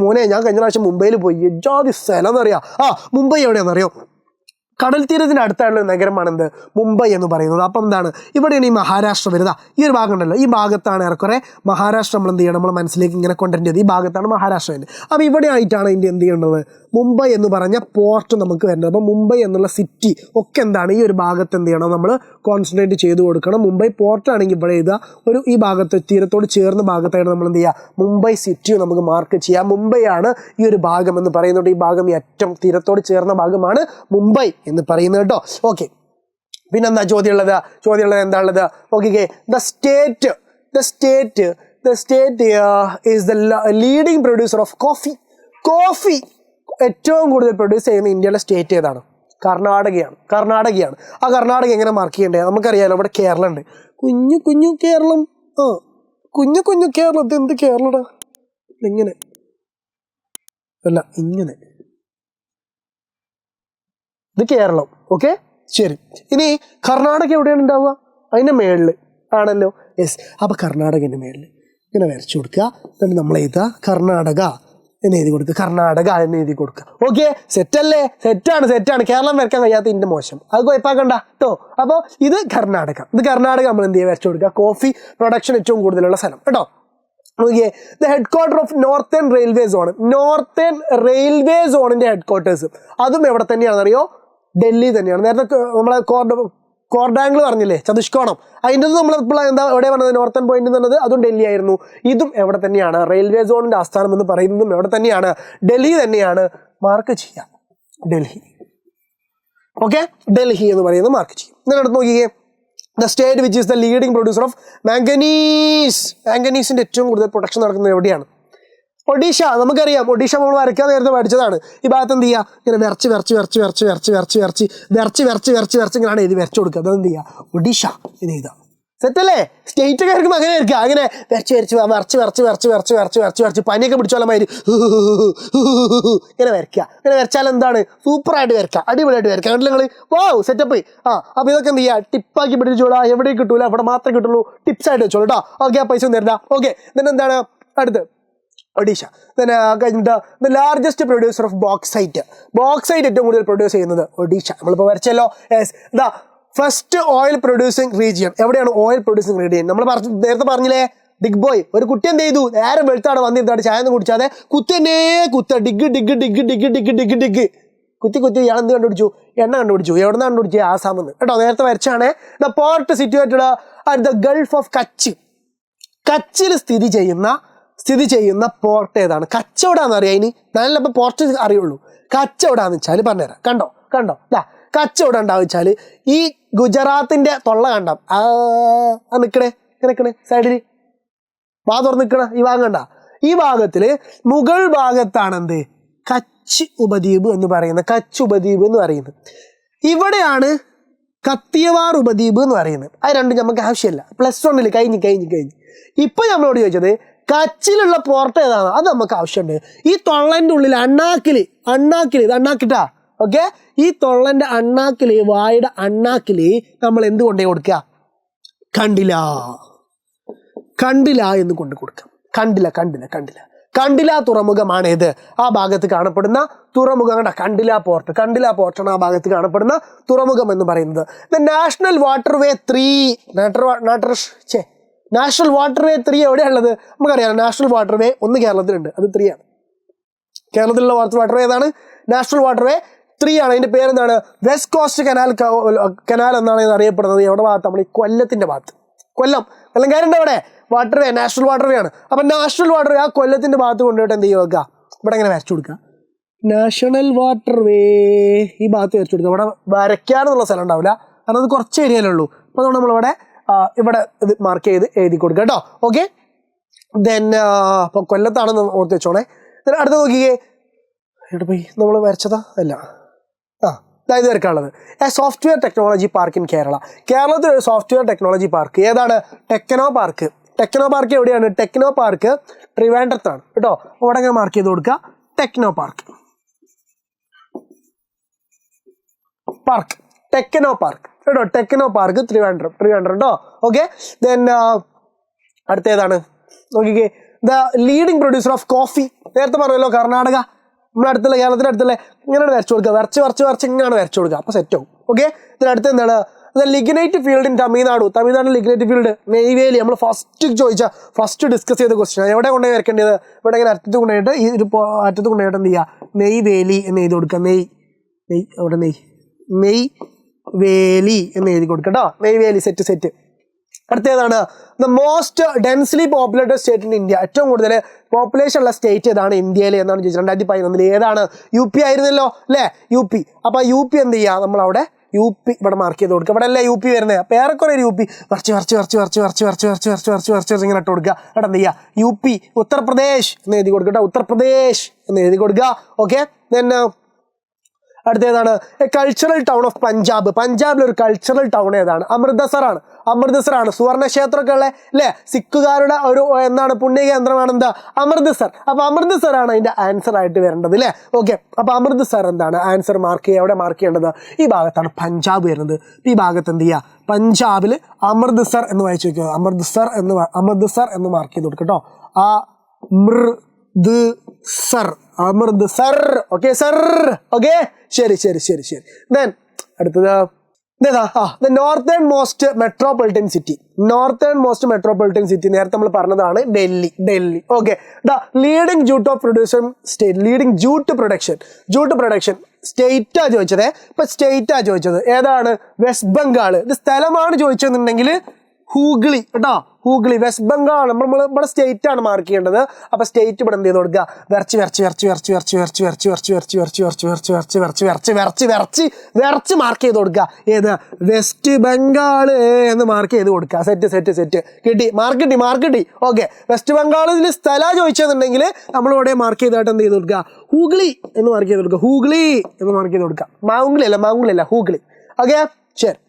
മോനെ, ഞാൻ കഴിഞ്ഞ പ്രാവശ്യം മുംബൈയിൽ പോയി, ജാതി സ്ഥലം എന്നറിയാം. മുംബൈ എവിടെയാണെന്നറിയോ? കടൽ തീരത്തിന് അടുത്തായുള്ള നഗരമാണ് എന്ത്? മുംബൈ എന്ന് പറയുന്നത്. അപ്പം എന്താണ്? ഇവിടെയാണ് ഈ മഹാരാഷ്ട്ര വരുന്നത്. ഈ ഒരു ഭാഗം ഉണ്ടല്ലോ, ഈ ഭാഗത്താണ് ഏറെക്കുറെ മഹാരാഷ്ട്ര നമ്മൾ എന്ത് ചെയ്യണം? നമ്മൾ മനസ്സിലേക്ക് ഇങ്ങനെ കൊണ്ടുവരേണ്ടത്. ഈ ഭാഗത്താണ് മഹാരാഷ്ട്ര വരുന്നത്. അപ്പോൾ ഇവിടെ ആയിട്ടാണ് ഇന്ത്യ എന്ത് ചെയ്യേണ്ടത്? മുംബൈ എന്ന് പറഞ്ഞ പോർട്ട് നമുക്ക് വരുന്നത്. അപ്പോൾ മുംബൈ എന്നുള്ള സിറ്റി ഒക്കെ എന്താണ്? ഈ ഒരു ഭാഗത്ത് എന്ത് ചെയ്യണം? നമ്മൾ കോൺസെൻട്രേറ്റ് ചെയ്ത് കൊടുക്കണം. മുംബൈ പോർട്ടാണെങ്കിൽ ഇവിടെ എഴുതുക. ഈ ഭാഗത്ത് തീരത്തോട് ചേർന്ന ഭാഗത്തായിട്ട് നമ്മൾ എന്ത് ചെയ്യുക? മുംബൈ സിറ്റി നമുക്ക് മാർക്ക് ചെയ്യാം. മുംബൈ ആണ് ഈ ഒരു ഭാഗം എന്ന് പറയുന്നത്. ഈ ഭാഗം ഏറ്റവും തീരത്തോട് ചേർന്ന ഭാഗമാണ് മുംബൈ എന്ന് പറയുന്നത് കേട്ടോ. ഓക്കെ, പിന്നെന്താ ചോദ്യമുള്ളത് എന്താണുള്ളത്? Okay, the state is the leading producer of coffee. ഏറ്റവും കൂടുതൽ പ്രൊഡ്യൂസ് ചെയ്യുന്ന ഇന്ത്യയിലെ സ്റ്റേറ്റ് ഏതാണ്? കർണാടകയാണ്. ആ കർണാടക എങ്ങനെ മാർക്ക് ചെയ്യേണ്ടത്? നമുക്കറിയാലോ, ഇവിടെ കേരളം ഉണ്ട്. കുഞ്ഞു കേരളം. കുഞ്ഞു കേരളത്തിൽ എന്ത് കേരളടാ? ഇങ്ങനെ അല്ല, ഇങ്ങനെ. ഇത് കേരളം. ഓക്കെ, ശരി. ഇനി കർണാടക എവിടെയാണ് ഉണ്ടാവുക? അതിൻ്റെ മേളിൽ ആണല്ലോ. യെസ്, അപ്പോൾ കർണാടകൻ്റെ മേളിൽ ഇങ്ങനെ വരച്ചു കൊടുക്കുക. എന്നിട്ട് നമ്മൾ എഴുതുക കർണാടക എന്ന് എഴുതി കൊടുക്കുക. ഓക്കെ, സെറ്റല്ലേ? സെറ്റാണ്. കേരളം വരയ്ക്കാൻ കഴിയാത്ത ഇതിൻ്റെ മോശം, അത് കുഴപ്പമാക്കണ്ട കേട്ടോ. അപ്പോൾ ഇത് കർണാടക നമ്മൾ എന്ത് ചെയ്യുക? വരച്ചു കൊടുക്കുക. കോഫി പ്രൊഡക്ഷൻ ഏറ്റവും കൂടുതലുള്ള സ്ഥലം കേട്ടോ. Okay, the head quarter of northern railway സോണിൻ്റെ ഹെഡ് ക്വാർട്ടേഴ്സ് അതും എവിടെ തന്നെയാണെന്നറിയോ? ഡൽഹി തന്നെയാണ്. നേരത്തെ നമ്മളെ കോർഡാംഗിൾ പറഞ്ഞില്ലേ, ചതുഷ്കോണം, അതിൻ്റെ നമ്മൾ ഇപ്പോൾ എവിടെ പറഞ്ഞത്? നോർത്തേൺ പോയിന്റ് എന്ന് പറഞ്ഞത് അതും ഡൽഹി ആയിരുന്നു. ഇതും എവിടെ തന്നെയാണ്? റെയിൽവേ സോണിൻ്റെ ആസ്ഥാനം എന്ന് പറയുന്നതും എവിടെ തന്നെയാണ്? ഡൽഹി തന്നെയാണ്. മാർക്ക് ചെയ്യാം, ഡൽഹി. ഓക്കെ, ഡൽഹി എന്ന് പറയുന്നത് മാർക്ക് ചെയ്യും. ഇതിനടുത്ത് നോക്കിയേ, the state which is the leading producer of മാംഗനീസിൻ്റെ ഏറ്റവും കൂടുതൽ പ്രൊഡക്ഷൻ നടക്കുന്നത് എവിടെയാണ്? ഒഡീഷ. നമുക്കറിയാം, ഒഡീഷ നമ്മൾ വരയ്ക്കാൻ നേരത്തെ പഠിച്ചതാണ്. ഈ ഭാഗത്ത് എന്ത് ചെയ്യുക? ഇങ്ങനെ വരച്ച് ഇങ്ങനെയാണ് എഴുതി വരച്ചു കൊടുക്കുക. അതെന്ത് ചെയ്യുക? ഒഡീഷ എന്ന് എഴുതുക. സെറ്റല്ലേ? സ്റ്റേറ്റുകാർക്കും അങ്ങനെ വരയ്ക്കുക. അങ്ങനെ വരച്ച് പനിയൊക്കെ പിടിച്ചോളമാതിരി ഇങ്ങനെ വരയ്ക്കുക. ഇങ്ങനെ വരച്ചാൽ എന്താണ്? സൂപ്പറായിട്ട് വരയ്ക്കുക, അടിപൊളിയായിട്ട് വരയ്ക്കുക. കണ്ടില്ല നിങ്ങൾ? വാവ്, സെറ്റപ്പ്. അപ്പോൾ ഇതൊക്കെ എന്ത് ചെയ്യുക? ടിപ്പാക്കി പിടിച്ചോളാം. എവിടെയും കിട്ടൂല, അവിടെ മാത്രമേ കിട്ടുള്ളൂ. ടിപ്സായിട്ട് വെച്ചോളൂ കേട്ടോ. ഓക്കെ, ആ പൈസ ഒന്നും തരില്ല. ഓക്കെ, എന്നിട്ട് എന്താണ് അടുത്ത്? ഒഡീഷ. കഴിഞ്ഞിട്ട് the largest producer of bauxite ഏറ്റവും കൂടുതൽ പ്രൊഡ്യൂസ് ചെയ്യുന്നത് ഒഡീഷ. നമ്മളിപ്പോൾ വരച്ചല്ലോ. Yes, the first oil producing region. എവിടെയാണ് ഓയിൽ പ്രൊഡ്യൂസിങ് റീജിയൻ? നമ്മൾ നേരത്തെ പറഞ്ഞില്ലേ, ഡിഗ് ബോയ്. ഒരു കുട്ടി എന്ത് ചെയ്തു, നേരെ വെളുത്താണ് വന്നിരുന്നാണ് ചായ ഒന്നും കുടിച്ചാതെ ഡിഗ് കുത്തി ഇയാൾ എന്ത് കണ്ടുപിടിച്ചു? എണ്ണ കണ്ടുപിടിച്ചു. എവിടെ നിന്ന് കണ്ടുപിടിച്ചു? ആസാമെന്ന് കേട്ടോ. നേരത്തെ വരച്ചാണ്. The port situated at the gulf of Kutch. കച്ചിൽ സ്ഥിതി ചെയ്യുന്ന പോർട്ട് ഏതാണ്? കച്ചവടാന്ന് അറിയാം. ഇനി ഞാനിപ്പോൾ പോർട്ട് അറിയുള്ളൂ. കച്ചവടാന്ന് വെച്ചാൽ പറഞ്ഞുതരാം. കണ്ടോ കച്ചവടം ഉണ്ടാവും വെച്ചാൽ ഈ ഗുജറാത്തിന്റെ തൊള്ള കണ്ടാം. നിൽക്കണേ സൈഡിൽ വാ തുറന്ന് നിൽക്കണ ഈ ഭാഗം കണ്ട. ഈ ഭാഗത്തില് മുകൾ ഭാഗത്താണ് എന്ത്? കച്ച് ഉപദ്വീപ് എന്ന് പറയുന്നത്. ഇവിടെയാണ് കത്തിയവാർ ഉപദ്വീപ് എന്ന് പറയുന്നത്. അത് രണ്ടും നമുക്ക് ആവശ്യമില്ല. +1 കഴിഞ്ഞ്. ഇപ്പൊ നമ്മളോട് ചോദിച്ചത് കച്ചിലുള്ള പോർട്ട് ഏതാണ്? അത് നമുക്ക് ആവശ്യമുണ്ട്. ഈ തൊള്ളൻ്റെ ഉള്ളിൽ അണ്ണാക്കില് ഇത് അണ്ണാക്കിട്ടാ. ഓക്കെ, ഈ തൊള്ളൻ്റെ അണ്ണാക്കില്, വായുടെ അണ്ണാക്കില് നമ്മൾ എന്ത് കൊണ്ടേ കൊടുക്കുക? കണ്ടില്ല എന്ന് കൊണ്ട് കൊടുക്കാം. കണ്ടില്ല തുറമുഖമാണ് ഇത്. ആ ഭാഗത്ത് കാണപ്പെടുന്ന തുറമുഖം. കണ്ടില്ല പോർട്ടാണ് ആ ഭാഗത്ത് കാണപ്പെടുന്ന തുറമുഖം എന്ന് പറയുന്നത്. National waterway 3 എവിടെയാണുള്ളത്? നമുക്കറിയാം. നാഷണൽ വാട്ടർവേ 1 കേരളത്തിലുണ്ട്, അത് 3 ആണ്. കേരളത്തിലുള്ള വാട്ടർവേ ഏതാണ്? നാഷണൽ വാട്ടർവേ 3 ആണ്. അതിന്റെ പേരെന്താണ്? വെസ്റ്റ് കോസ്റ്റ് കനാൽ എന്നാണ് ഇത് അറിയപ്പെടുന്നത്. എവിടെ ഭാഗത്ത്? നമ്മൾ ഈ കൊല്ലത്തിന്റെ ഭാഗത്ത്. കൊല്ലംകാരുണ്ട് അവിടെ വാട്ടർവേ, നാഷണൽ വാട്ടർവേ ആണ്. അപ്പൊ നാഷണൽ വാട്ടർവേ ആ കൊല്ലത്തിന്റെ ഭാഗത്ത് കൊണ്ടുപോയിട്ട് എന്ത് ചെയ്യുക? ഇവിടെ ഇങ്ങനെ വരച്ചു കൊടുക്കുക. നാഷണൽ വാട്ടർവേ ഈ ഭാഗത്ത് വരച്ചു കൊടുക്കുക. ഇവിടെ വരയ്ക്കാനുള്ള സ്ഥലം ഉണ്ടാവില്ല, കാരണം അത് കുറച്ച് ഏരിയയിലുള്ളൂ. അപ്പൊ അതുകൊണ്ട് നമ്മളിവിടെ ഇവിടെ ഇത് മാർക്ക് ചെയ്ത് എഴുതി കൊടുക്കുക കേട്ടോ. ഓക്കെ, അപ്പൊ കൊല്ലത്താണെന്ന് ഓർത്ത് വെച്ചോണേ. അടുത്ത നോക്കിയേ, എവിടെ പോയി? നമ്മൾ വരച്ചതാ അല്ല. ഇത് വരക്കാനുള്ളത് സോഫ്റ്റ്വെയർ ടെക്നോളജി പാർക്ക് ഇൻ കേരളത്തിൽ ഒരു സോഫ്റ്റ്വെയർ ടെക്നോളജി പാർക്ക്. ഏതാണ്? ടെക്നോ പാർക്ക് എവിടെയാണ്? ടെക്നോ പാർക്ക് ട്രിവാൻഡ്രത്താണ് കേട്ടോ. അവിടെ അങ്ങനെ മാർക്ക് ചെയ്ത് കൊടുക്കുക. ടെക്നോ പാർക്ക് കേട്ടോ. ടെക്നോ പാർക്ക് ട്രിവാൻഡ്രം കേട്ടോ. ഓക്കെ, അടുത്തേതാണ് നോക്കിക്കേ. The leading producer of coffee. നേരത്തെ പറഞ്ഞല്ലോ കർണാടക. നമ്മുടെ അടുത്തുള്ള കേരളത്തിന്റെ അടുത്തുള്ള ഇങ്ങനെയാണ് വരച്ചു കൊടുക്കുക. വരച്ച് ഇങ്ങനെയാണ് വരച്ചു കൊടുക്കുക. അപ്പോൾ സെറ്റ് ആവും. ഓക്കെ, ഇതിനടുത്ത് എന്താണ്? Lignite field in Tamil Nadu lignite field Neyveli. നമ്മൾ ഫസ്റ്റ് ഡിസ്കസ് ചെയ്ത ക്വസ്റ്റ്യൻ. എവിടെ കൊണ്ടുപോയി വരക്കേണ്ടത്? ഇവിടെ ഇങ്ങനെ അറ്റത്ത് കൊണ്ടുപോയിട്ട് എന്ത് ചെയ്യുക? നെയ്വേലി എന്ന് എഴുതി കൊടുക്കുക. നെയ്വേലി എന്ന് എഴുതി കൊടുക്കുക കേട്ടോ. നെയ്വേലി. സെറ്റ്. അടുത്തേതാണ്? The most densely populated state in India. ഏറ്റവും കൂടുതൽ പോപ്പുലേഷൻ ഉള്ള സ്റ്റേറ്റ് ഏതാണ് ഇന്ത്യയിൽ എന്നാണ് ചോദിച്ചത്. 2011 ഏതാണ്? UP ആയിരുന്നല്ലോ അല്ലേ? UP. അപ്പൊ UP എന്ത് ചെയ്യുക? നമ്മളവിടെ UP ഇവിടെ മാർക്ക് ചെയ്ത് കൊടുക്കുക. ഇവിടെ അല്ലേ UP വരുന്നത്. അപ്പൊ ഏറെക്കുറെ UP വരച്ച് ഇങ്ങനെ ഇട്ട് കൊടുക്കുക. ഇവിടെ എന്ത് ചെയ്യുക? UP. ഉത്തർപ്രദേശ് എന്ന് എഴുതി കൊടുക്കുക. ഉത്തർപ്രദേശ് എന്ന് എഴുതി കൊടുക്കുക. ഓക്കെ, അടുത്തേതാണ്? കൾച്ചറൽ ടൗൺ ഓഫ് പഞ്ചാബിൽ ഒരു കൾച്ചറൽ ടൗൺ ഏതാണ്? അമൃത്സറാണ്. സുവർണ ക്ഷേത്രമൊക്കെ ഉള്ള അല്ലേ? സിഖുകാരുടെ ഒരു എന്താണ് പുണ്യകേന്ദ്രമാണ് എന്താ? അമൃത്സർ. അപ്പൊ അമൃത്സറാണ് അതിന്റെ ആൻസർ ആയിട്ട് വരേണ്ടത് അല്ലേ? ഓക്കെ, അപ്പൊ അമൃത്സർ എന്താണ് ആൻസർ? മാർക്ക് ചെയ്യുക. എവിടെ മാർക്ക് ചെയ്യേണ്ടത്? ഈ ഭാഗത്താണ് പഞ്ചാബ് വരുന്നത്. ഈ ഭാഗത്ത് എന്ത് ചെയ്യുക? പഞ്ചാബിൽ അമൃത്സർ എന്ന് വായിച്ചു വെക്കുക. അമൃത്സർ എന്ന് മാർക്ക് ചെയ്ത് കൊടുക്കട്ടോ. അമൃത്സർ. Okay sir. ഓക്കെ, ശരി. ദെൻ അടുത്തത് നോർത്തേൺ മോസ്റ്റ് മെട്രോപൊളിറ്റൻ സിറ്റി നേരത്തെ നമ്മൾ പറഞ്ഞതാണ് Delhi. Okay, the leading jute production സ്റ്റേറ്റാ ചോദിച്ചത്. ഇപ്പൊ സ്റ്റേറ്റാ ചോദിച്ചത് ഏതാണ്? വെസ്റ്റ് ബംഗാൾ. ഇത് സ്ഥലമാണ് ചോദിച്ചെന്നുണ്ടെങ്കിൽ ഹൂഗ്ലി കേട്ടോ. വെസ്റ്റ് ബംഗാൾ. നമ്മൾ ഇവിടെ സ്റ്റേറ്റ് ആണ് മാർക്ക് ചെയ്യേണ്ടത്. അപ്പൊ സ്റ്റേറ്റ് ഇവിടെ എന്ത് ചെയ്ത് കൊടുക്കുക? വരച്ച് മാർക്ക് ചെയ്ത് കൊടുക്കുക. ഏത്? വെസ്റ്റ് ബംഗാൾ എന്ന് മാർക്ക് ചെയ്ത് കൊടുക്കുക. സെറ്റ് കിട്ടി. മാർക്ക്. ഓക്കെ, വെസ്റ്റ് ബംഗാളിൽ സ്ഥലം ചോദിച്ചെന്നുണ്ടെങ്കിൽ നമ്മളിവിടെ മാർക്ക് ചെയ്തായിട്ട് എന്ത് ചെയ്ത് കൊടുക്കുക? ഹൂഗ്ലി എന്ന് മാർക്ക് ചെയ്ത് കൊടുക്കുക. മാവുംഗ്ലി അല്ല ഹൂഗ്ലി. ഓക്കെ, ശരി.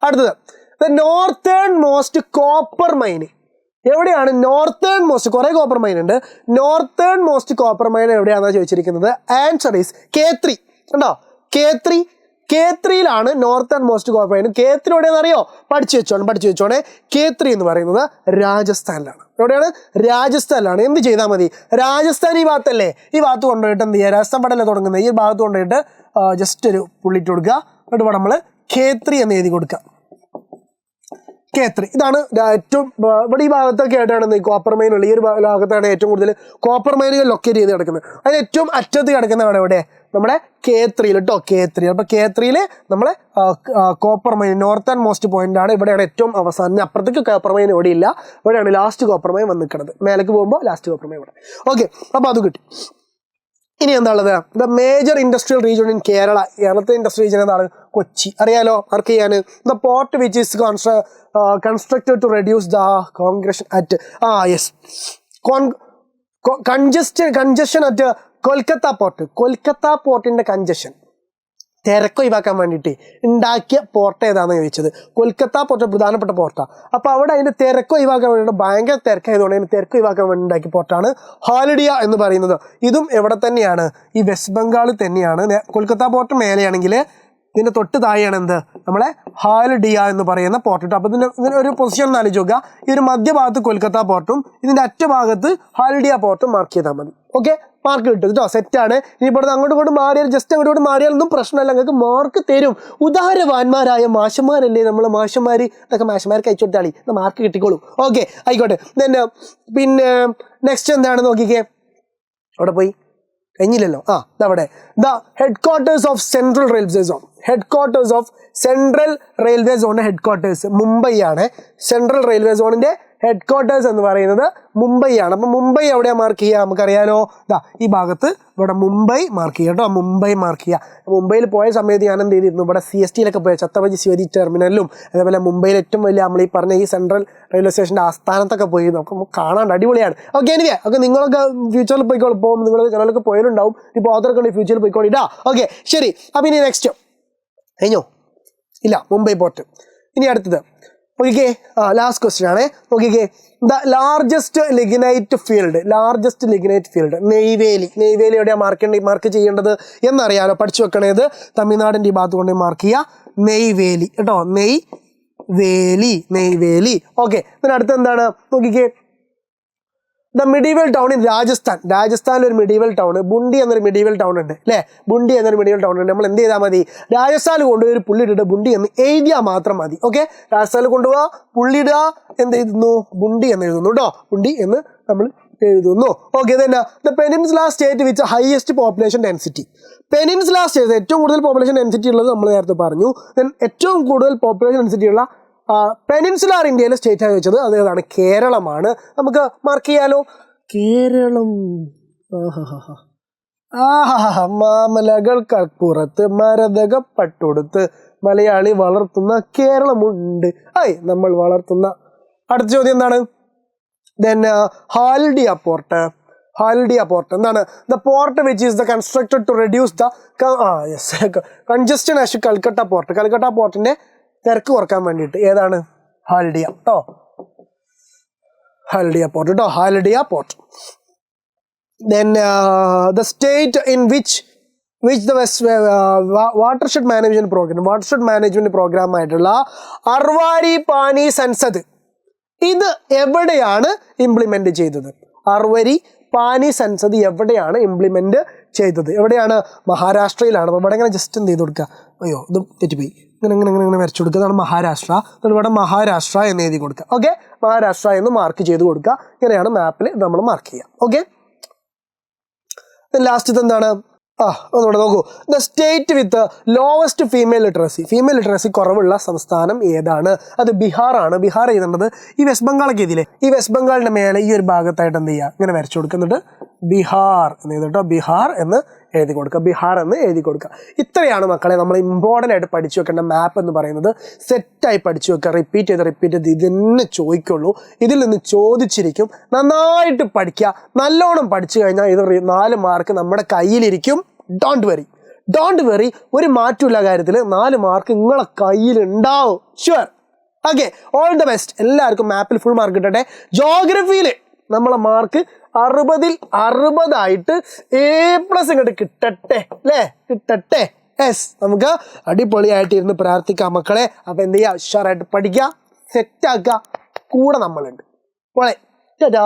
അടുത്തത് നോർത്തേൺ മോസ്റ്റ് കോപ്പർ മൈൻ എവിടെയാണ്? നോർത്തേൺ മോസ്റ്റ് കുറെ കോപ്പർ മൈൻ ഉണ്ട്. നോർത്തേൺ മോസ്റ്റ് കോപ്പർ മൈൻ എവിടെയാണെന്നാണ് ചോദിച്ചിരിക്കുന്നത്. Answer is K3. കണ്ടോ? K3 northern most corporation. K3 എവിടെയാണെന്ന് അറിയോ? പഠിച്ചു വെച്ചോണേ. K3 എന്ന് പറയുന്നത് രാജസ്ഥാനിലാണ്. എവിടെയാണ്? രാജസ്ഥാനിലാണ്. എന്ത് ചെയ്താൽ മതി? രാജസ്ഥാൻ ഈ ഭാഗത്തല്ലേ? ഈ ഭാഗത്ത് കൊണ്ടുപോയിട്ട് എന്ത് ചെയ്യുക? രാജസ്ഥാൻ പടല്ലേ തുടങ്ങുന്നത്. ഈ ഭാഗത്ത് കൊണ്ടുപോയിട്ട് ജസ്റ്റ് ഒരു പുള്ളിട്ട് കൊടുക്കുക. എന്നിട്ട് നമ്മൾ K3 എന്ന് എഴുതി കൊടുക്കുക. K3 ഇതാണ് ഏറ്റവും ഇവിടെ ഈ ഭാഗത്തൊക്കെ ആയിട്ടാണ് ഈ കോപ്പർ മൈൻ ഉള്ളത്. ഈ ഒരു ഭാഗത്താണ് ഏറ്റവും കൂടുതൽ കോപ്പർ മൈനുകൾ ലൊക്കേറ്റ് ചെയ്ത് കിടക്കുന്നത്. അതിന് ഏറ്റവും അറ്റത്ത് കിടക്കുന്നതാണ് ഇവിടെ നമ്മുടെ K3 കേട്ടോ. K3 അപ്പോൾ K3 നമ്മളെ copper mine northern most point ആണ്. ഇവിടെയാണ് ഏറ്റവും അവസാനം. അപ്പുറത്തേക്ക് കോപ്പർ മൈൻ ഇവിടെ ഇല്ല. ഇവിടെയാണ് ലാസ്റ്റ് കോപ്പർ മൈൻ വന്ന് നിൽക്കുന്നത്. മേലേക്ക് പോകുമ്പോൾ ലാസ്റ്റ് കോപ്പർ മൈൻ ഇവിടെ. ഓക്കെ, അപ്പോൾ അത് കിട്ടി. ഇനി എന്താ ഉള്ളത്? The major industrial region in Kerala. കേരളത്തെ ഇൻഡസ്ട്രിയൽ റീജിയൻ എന്താണ്? കൊച്ചി. അറിയാലോ മാർക്ക് ചെയ്യാൻ. The port which is constructed to reduce the congression at congestion at Kolkata port. Kolkata പോർട്ടിന്റെ കൺജഷൻ തിരക്ക് ഒഴിവാക്കാൻ വേണ്ടിയിട്ട് ഉണ്ടാക്കിയ പോർട്ട് ഏതാണെന്ന് ചോദിച്ചത്. കൊൽക്കത്ത പോർട്ട് പ്രധാനപ്പെട്ട പോർട്ടാണ്. അപ്പോൾ അവിടെ അതിൻ്റെ തിരക്ക് ഒഴിവാക്കാൻ വേണ്ടിയിട്ട് ഭയങ്കര തിരക്കായതുകൊണ്ട് അതിന് തിരക്ക് ഒഴിവാക്കാൻ വേണ്ടി ഉണ്ടാക്കിയ പോർട്ടാണ് ഹാൽഡിയ എന്ന് പറയുന്നത്. ഇതും എവിടെ തന്നെയാണ്? ഈ വെസ്റ്റ് ബംഗാളിൽ തന്നെയാണ്. കൊൽക്കത്ത പോർട്ട് മേലെയാണെങ്കിൽ ഇതിൻ്റെ തൊട്ട് താഴെയാണ് എന്ത്? നമ്മളെ ഹാൽഡിയ എന്ന് പറയുന്ന പോർട്ട് കേട്ടോ. അപ്പോൾ ഇതിൻ്റെ ഒരു പൊസിഷൻ ഒന്ന് ആലോചിച്ച് നോക്കുക. ഈ ഒരു മധ്യഭാഗത്ത് കൊൽക്കത്ത പോർട്ടും ഇതിൻ്റെ അറ്റഭാഗത്ത് ഹാൽഡിയ പോർട്ടും മാർക്ക് ചെയ്താൽ മതി. ഓക്കെ, മാർക്ക് കിട്ടും കേട്ടോ. സെറ്റാണ്. ഇനി ഇവിടുന്ന് അങ്ങോട്ട് മാറിയാൽ ജസ്റ്റ് അങ്ങോട്ട് മാറിയാലൊന്നും പ്രശ്നമല്ല, നിങ്ങൾക്ക് മാർക്ക് തരും. ഉദാരവാന്മാരായ മാഷന്മാരല്ലേ നമ്മൾ. മാഷന്മാർ അതൊക്കെ മാഷന്മാർക്ക് അയച്ചു കൊടുത്താളി, മാർക്ക് കിട്ടിക്കോളും. ഓക്കെ, ആയിക്കോട്ടെ. പിന്നെ നെക്സ്റ്റ് എന്താണ് നോക്കിക്കേ. അവിടെ പോയി കഴിഞ്ഞില്ലല്ലോ. ഇതവിടെ the head quarters of central railway zone. Headquarters of central railway സോണിൻ്റെ ഹെഡ്ക്വാർട്ടേഴ്സ് മുംബൈ ആണ്. സെൻട്രൽ റെയിൽവേ സോണിൻ്റെ ഹെഡ്ക്വാർട്ടേഴ്സ് എന്ന് പറയുന്നത് മുംബൈ ആണ്. അപ്പം മുംബൈ എവിടെയാണ് മാർക്ക് ചെയ്യുക? നമുക്കറിയാലോ, ഈ ഭാഗത്ത് ഇവിടെ മുംബൈ മാർക്ക് ചെയ്യുക കേട്ടോ. മുംബൈ മാർക്ക് ചെയ്യുക. മുംബൈയിൽ പോയ സമയത്ത് ഞാൻ എന്ത് ചെയ്തിരുന്നു? ഇവിടെ CST-യിലൊക്കെ പോയ ഛത്രപതി ശിവാജി ടെർമിനലിലും അതേപോലെ മുംബൈയിൽ ഏറ്റവും വലിയ നമ്മൾ ഈ പറഞ്ഞ ഈ സെൻട്രൽ റെയിൽവേ സ്റ്റേഷൻ്റെ ആസ്ഥാനത്തൊക്കെ പോയി നമുക്ക് കാണാണ്ട് അടിപൊളിയാണ്. ഓക്കെ, എനിവേ ഒക്കെ നിങ്ങളൊക്കെ ഫ്യൂച്ചറിൽ പോയിക്കോളും. ഇപ്പോൾ നിങ്ങൾ ചിലർക്ക് പോയാലുണ്ടാവും. ഇപ്പോൾ ഓർഡറൊക്കെ ഫ്യൂച്ചറിൽ പോയിക്കോളിട്ടാ. ഓക്കെ, ശരി. അപ്പം ഇനി നെക്സ്റ്റ് കഴിഞ്ഞോ? ഇല്ല, മുംബൈ പോർട്ട്. ഇനി അടുത്തത് നോക്കിക്കേ. ലാസ്റ്റ് ക്വസ്റ്റ്യൻ ആണ്. നോക്കിക്കേ, the largest lignite field Neyveli. Neyveli എവിടെയാണ് മാർക്ക് ചെയ്യേണ്ടത് എന്നറിയാലോ, പഠിച്ചു വെക്കണേത്. തമിഴ്നാടിൻ്റെ ഈ ഭാഗത്ത് കൊണ്ട് മാർക്ക് ചെയ്യുക. നെയ്വേലി കേട്ടോ. നെയ്വേലി. ഓക്കെ, ഇതിന് അടുത്ത് എന്താണ്? നോക്കിക്കേ, ദ മിഡീവൽ ടൗൺ ഇൻ രാജസ്ഥാനിൽ ഒരു മിഡീവൽ ടൗൺ ബുണ്ടി എന്നൊരു മിഡീവൽ ടൗൺ ഉണ്ട് അല്ലേ? ബുണ്ടി എന്നൊരു മിഡീവൽ ടൗൺ ഉണ്ട്. നമ്മൾ എന്ത് ചെയ്താൽ മതി? രാജസ്ഥാനിൽ കൊണ്ടുപോയി ഒരു പുള്ളിയിട്ടിട്ട് ബുണ്ടി എന്ന് എഴുതിയാൽ മാത്രം മതി. ഓക്കെ, രാജസ്ഥാനിൽ കൊണ്ടുപോവുക, പുള്ളിയിടുക, എന്ത് എഴുതുന്നു? ബുണ്ടി എന്ന് എഴുതുന്നു കേട്ടോ. ബുണ്ടി എന്ന് നമ്മൾ എഴുതുന്നു. ഓക്കെ, തന്നെ the peninsula state with highest population density. Peninsula state ഏറ്റവും കൂടുതൽ പോപ്പുലേഷൻ ഡെൻസിറ്റി ഉള്ളത് നമ്മൾ നേരത്തെ പറഞ്ഞു. ദെൻ ഏറ്റവും കൂടുതൽ പോപ്പുലേഷൻ ഡെൻസിറ്റി ഉള്ള പെനിൻസുലാർ ഇന്ത്യയിലെ സ്റ്റേറ്റ് ആണ് വെച്ചത്. അത് ഏതാണ്? കേരളമാണ്. നമുക്ക് മാർക്ക് ചെയ്യാലോ. കേരളം. മാമലകൾക്കപ്പുറത്ത് മരതകപ്പട്ടൊടുത്ത് മലയാളി വളർത്തുന്ന കേരളമുണ്ട്. നമ്മൾ വളർത്തുന്ന. അടുത്ത ചോദ്യം എന്താണ്? ദെൻ ഹാൽഡിയ പോർട്ട് എന്താണ്? The port which is the constructed to reduce the congestion at Calcutta പോർട്ടിന്റെ തിരക്ക് കുറക്കാൻ വേണ്ടിയിട്ട്. ഏതാണ്? ഹാൽഡിയ കേട്ടോ. Haldia port. Then the state in which the watershed management program ആയിട്ടുള്ള അർവാരി പാനി സൻസദ് ഇത് എവിടെയാണ് ഇംപ്ലിമെന്റ് ചെയ്തത്? അർവരി പാനി സൻസദ് എവിടെയാണ് ഇംപ്ലിമെന്റ് ചെയ്തത്? എവിടെയാണ്? മഹാരാഷ്ട്രയിലാണ്. അപ്പോൾ ഇവിടെ ഇങ്ങനെ ജസ്റ്റ് എന്ത് ചെയ്ത് കൊടുക്കുക? അയ്യോ, ഇത് തെറ്റിപ്പോയി. ഇങ്ങനെ വരച്ചു കൊടുക്കുക. അതാണ് മഹാരാഷ്ട്ര. ഇവിടെ മഹാരാഷ്ട്ര എന്ന് എഴുതി കൊടുക്കുക. ഓക്കെ, മഹാരാഷ്ട്ര എന്ന് മാർക്ക് ചെയ്ത് കൊടുക്കുക. ഇങ്ങനെയാണ് മാപ്പിൽ നമ്മൾ മാർക്ക് ചെയ്യുക. ഓക്കെ, ലാസ്റ്റ് എന്താണ്? ഒന്നുകൂടെ നോക്കൂ. The state with lowest female literacy കുറവുള്ള സംസ്ഥാനം ഏതാണ്? അത് ബീഹാറാണ്. ബീഹാർ എഴുതേണ്ടത് ഈ വെസ്റ്റ് ബംഗാളൊക്കെ എഴുതിയില്ലേ? ഈ വെസ്റ്റ് ബംഗാളിൻ്റെ മേലെ ഈ ഒരു ഭാഗത്തായിട്ട് എന്ത് ചെയ്യുക? ഇങ്ങനെ വരച്ചു കൊടുക്കുന്നുണ്ട്. ബീഹാർ എന്ന് എഴുതിട്ടോ. ബീഹാർ എന്ന് എഴുതി കൊടുക്കുക. ഇത്രയാണ് മക്കളെ നമ്മൾ ഇമ്പോർട്ടൻ്റ് ആയിട്ട് പഠിച്ചു വെക്കേണ്ട മാപ്പ് എന്ന് പറയുന്നത്. സെറ്റായി പഠിച്ചു വെക്കുക. റിപ്പീറ്റ് ചെയ്ത് ഇതെന്നെ ചോദിക്കുള്ളൂ. ഇതിൽ നിന്ന് ചോദിച്ചിരിക്കും. നന്നായിട്ട് പഠിക്കുക. നല്ലോണം പഠിച്ചു കഴിഞ്ഞാൽ ഇത് 4 മാർക്ക് നമ്മുടെ കയ്യിലിരിക്കും. ഡോണ്ട് വെറി, ഒരു മാറ്റമില്ല കാര്യത്തിൽ. 4 മാർക്ക് നിങ്ങളെ കയ്യിലുണ്ടാവും. Sure. Okay, all the best. എല്ലാവർക്കും മാപ്പിൽ ഫുൾ മാർക്ക് കിട്ടട്ടെ. ജോഗ്രഫിയിൽ നമ്മളെ മാർക്ക് 60-ൽ 60 ആയിട്ട് A+ ഇങ്ങോട്ട് കിട്ടട്ടെ അല്ലേ? യെസ്, നമുക്ക് അടിപൊളിയായിട്ട് ഇരുന്ന് പ്രാർത്ഥിക്കാം മക്കളെ. അപ്പോൾ എന്ത് ചെയ്യുക, ഉഷാറായിട്ട് പഠിക്കുക, സെറ്റാക്കുക, കൂടെ നമ്മളുണ്ട്. പോളെ ടാ.